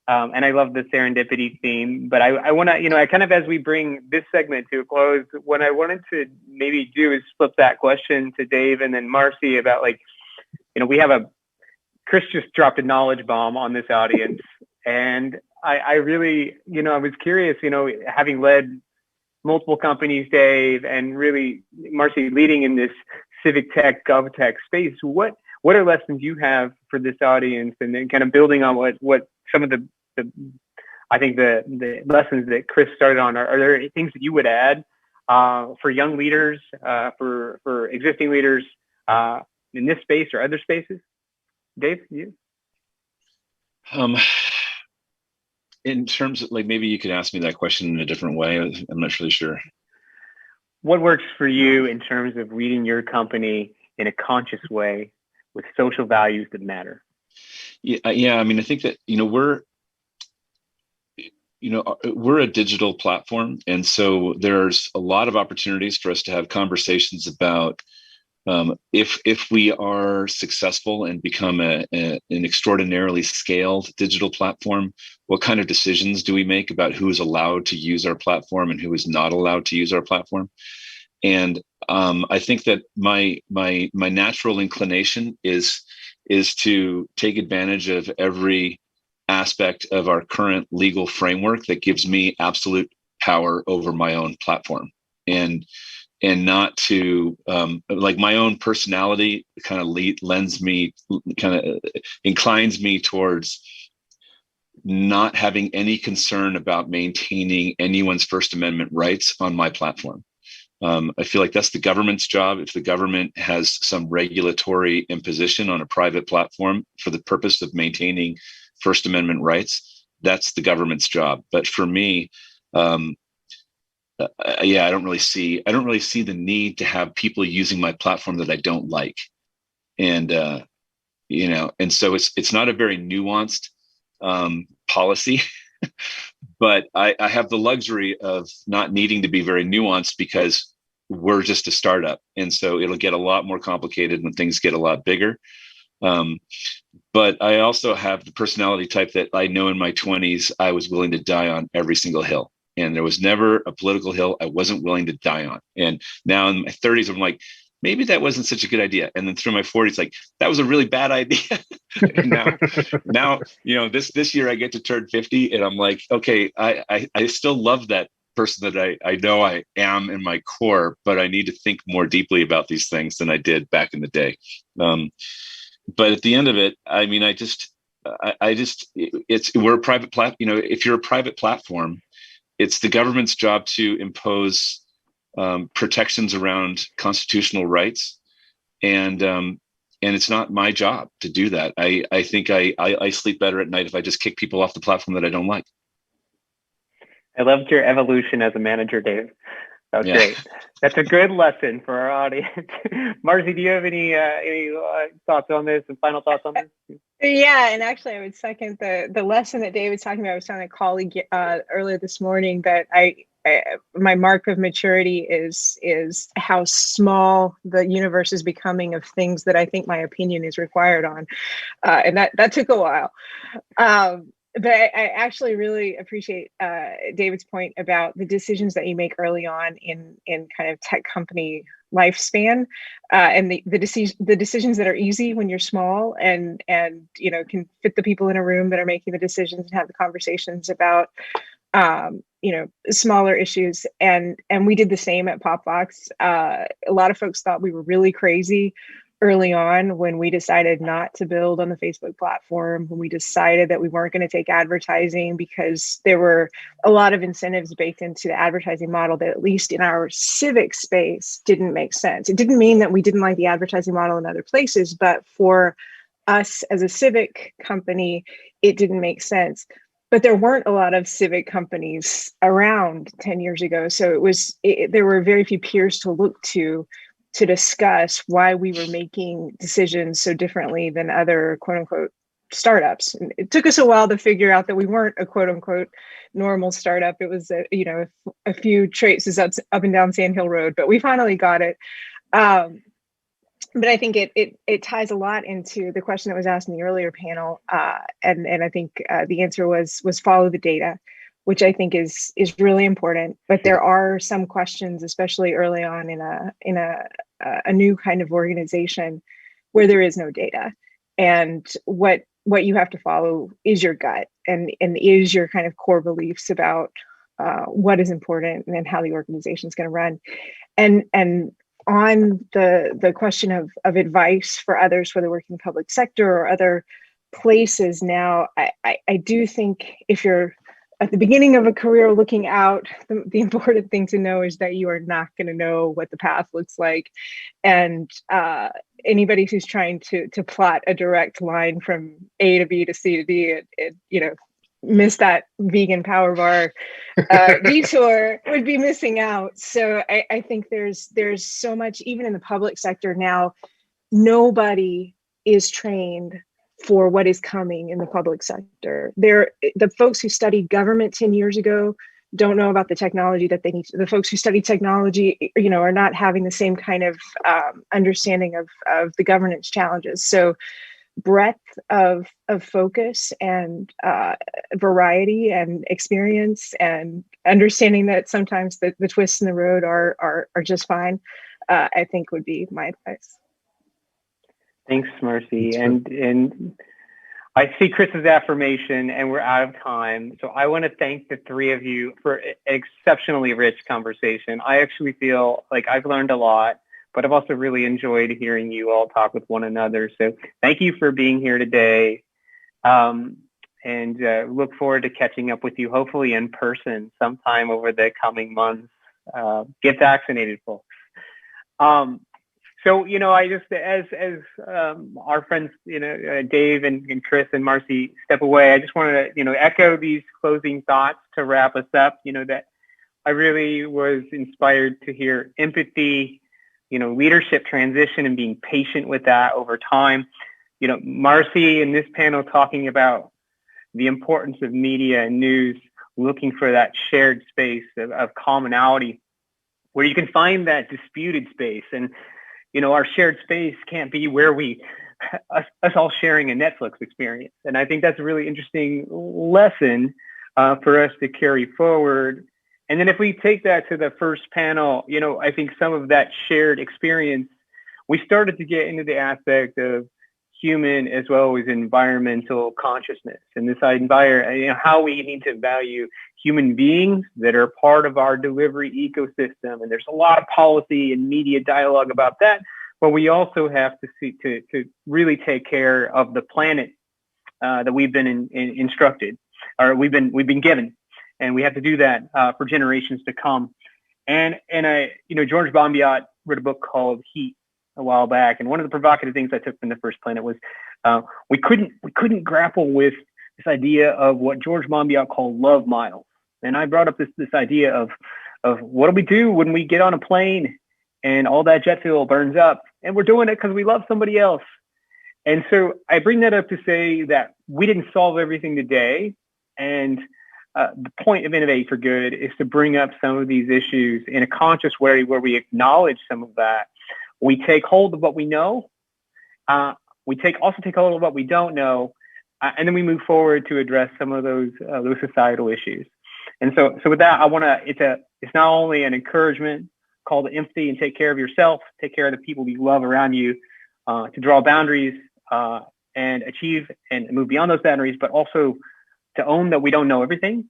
And I love the serendipity theme, but I want to, I kind of, as we bring this segment to a close, what I wanted to maybe do is flip that question to Dave and then Marcy about we have Chris just dropped a knowledge bomb on this audience. And I really, I was curious, having led multiple companies, Dave, and really Marcy leading in this civic tech, gov tech space, what are lessons you have for this audience? And then kind of building on what some of the I think the lessons that Chris started on, are there things that you would add for young leaders, for existing leaders in this space or other spaces? Dave, you? In terms of maybe you could ask me that question in a different way. I'm not really sure. What works for you in terms of leading your company in a conscious way with social values that matter? Yeah. I mean, I think that, we're a digital platform. And so there's a lot of opportunities for us to have conversations about if we are successful and become an extraordinarily scaled digital platform, what kind of decisions do we make about who is allowed to use our platform and who is not allowed to use our platform? And I think that my natural inclination is to take advantage of every aspect of our current legal framework that gives me absolute power over my own platform, and not to my own personality kind of inclines me towards not having any concern about maintaining anyone's First Amendment rights on my platform. I feel like that's the government's job. If the government has some regulatory imposition on a private platform for the purpose of maintaining First Amendment rights, that's the government's job. But for me, I don't really see the need to have people using my platform that I don't like. And and so it's not a very nuanced policy, but I have the luxury of not needing to be very nuanced because we're just a startup. And so it'll get a lot more complicated when things get a lot bigger. But I also have the personality type that I know in my 20s, I was willing to die on every single hill. And there was never a political hill I wasn't willing to die on. And now in my 30s, I'm like, maybe that wasn't such a good idea. And then through my 40s, like, that was a really bad idea. And now, this year I get to turn 50 and I'm like, okay, I still love that person that I know I am in my core, but I need to think more deeply about these things than I did back in the day. But at the end of it, I mean, we're a private platform. If you're a private platform, it's the government's job to impose protections around constitutional rights, and it's not my job to do that. I think I sleep better at night if I just kick people off the platform that I don't like. I loved your evolution as a manager, Dave. That was great. That's a good lesson for our audience. Marcy, do you have any thoughts on this and final thoughts on this? Yeah, and actually, I would second the lesson that David's talking about. I was telling a colleague earlier this morning that my mark of maturity is how small the universe is becoming of things that I think my opinion is required on, and that took a while. But I actually really appreciate David's point about the decisions that you make early on in kind of tech company lifespan, and the decisions that are easy when you're small and can fit the people in a room that are making the decisions and have the conversations about smaller issues. And we did the same at PopVox. A lot of folks thought we were really crazy early on when we decided not to build on the Facebook platform, when we decided that we weren't going to take advertising because there were a lot of incentives baked into the advertising model that, at least in our civic space, didn't make sense. It didn't mean that we didn't like the advertising model in other places, but for us as a civic company, it didn't make sense. But there weren't a lot of civic companies around 10 years ago. So there were very few peers to look to discuss why we were making decisions so differently than other quote unquote startups. And it took us a while to figure out that we weren't a quote unquote normal startup. It was a few traces up and down Sand Hill Road, but we finally got it. But I think it ties a lot into the question that was asked in the earlier panel, and I think the answer was follow the data, which I think is really important. But there are some questions, especially early on in a new kind of organization, where there is no data, and what you have to follow is your gut and is your kind of core beliefs about what is important and how the organization is going to run, and on the question of advice for others, whether working in the public sector or other places now, I do think if you're at the beginning of a career looking out, the important thing to know is that you are not going to know what the path looks like. And anybody who's trying to plot a direct line from A to B to C to D, miss that vegan power bar detour, would be missing out. So I think there's so much, even in the public sector now, nobody is trained for what is coming in the public sector. The folks who studied government 10 years ago don't know about the technology that they need. The folks who study technology, are not having the same kind of understanding of the governance challenges. So breadth of focus and variety and experience and understanding that sometimes the twists in the road are just fine, I think would be my advice. Thanks, Marcy. And I see Chris's affirmation, and we're out of time. So I want to thank the three of you for an exceptionally rich conversation. I actually feel like I've learned a lot, but I've also really enjoyed hearing you all talk with one another. So thank you for being here today. And look forward to catching up with you, hopefully in person sometime over the coming months. Get vaccinated, folks. So, I just, as our friends, Dave and Chris and Marcy step away, I just want to, echo these closing thoughts to wrap us up, that I really was inspired to hear empathy, leadership transition and being patient with that over time. Marcy in this panel talking about the importance of media and news, looking for that shared space of commonality where you can find that disputed space. And, our shared space can't be where us all sharing a Netflix experience. And I think that's a really interesting lesson for us to carry forward. And then if we take that to the first panel, I think some of that shared experience, we started to get into the aspect of human as well as environmental consciousness, and this how we need to value human beings that are part of our delivery ecosystem. And there's a lot of policy and media dialogue about that, but we also have to see to really take care of the planet that we've been instructed, or we've been given, and we have to do that for generations to come. And George Monbiot wrote a book called Heat a while back, and one of the provocative things I took from The First Planet was we couldn't grapple with this idea of what George Monbiot called love miles. And I brought up this idea of what do we do when we get on a plane and all that jet fuel burns up, and we're doing it because we love somebody else. And so I bring that up to say that we didn't solve everything today, and the point of Innovate for Good is to bring up some of these issues in a conscious way where we acknowledge some of that. We take hold of what we know. We also take hold of what we don't know, and then we move forward to address some of those societal issues. And so with that, it's not only an encouragement, call to empathy and take care of yourself, take care of the people you love around you, to draw boundaries and achieve and move beyond those boundaries, but also to own that we don't know everything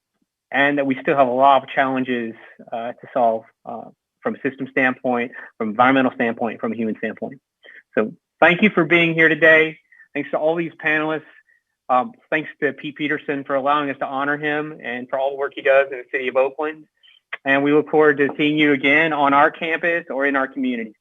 and that we still have a lot of challenges to solve from a system standpoint, from an environmental standpoint, from a human standpoint. So thank you for being here today. Thanks to all these panelists. Thanks to Pete Peterson for allowing us to honor him and for all the work he does in the city of Oakland. And we look forward to seeing you again on our campus or in our community.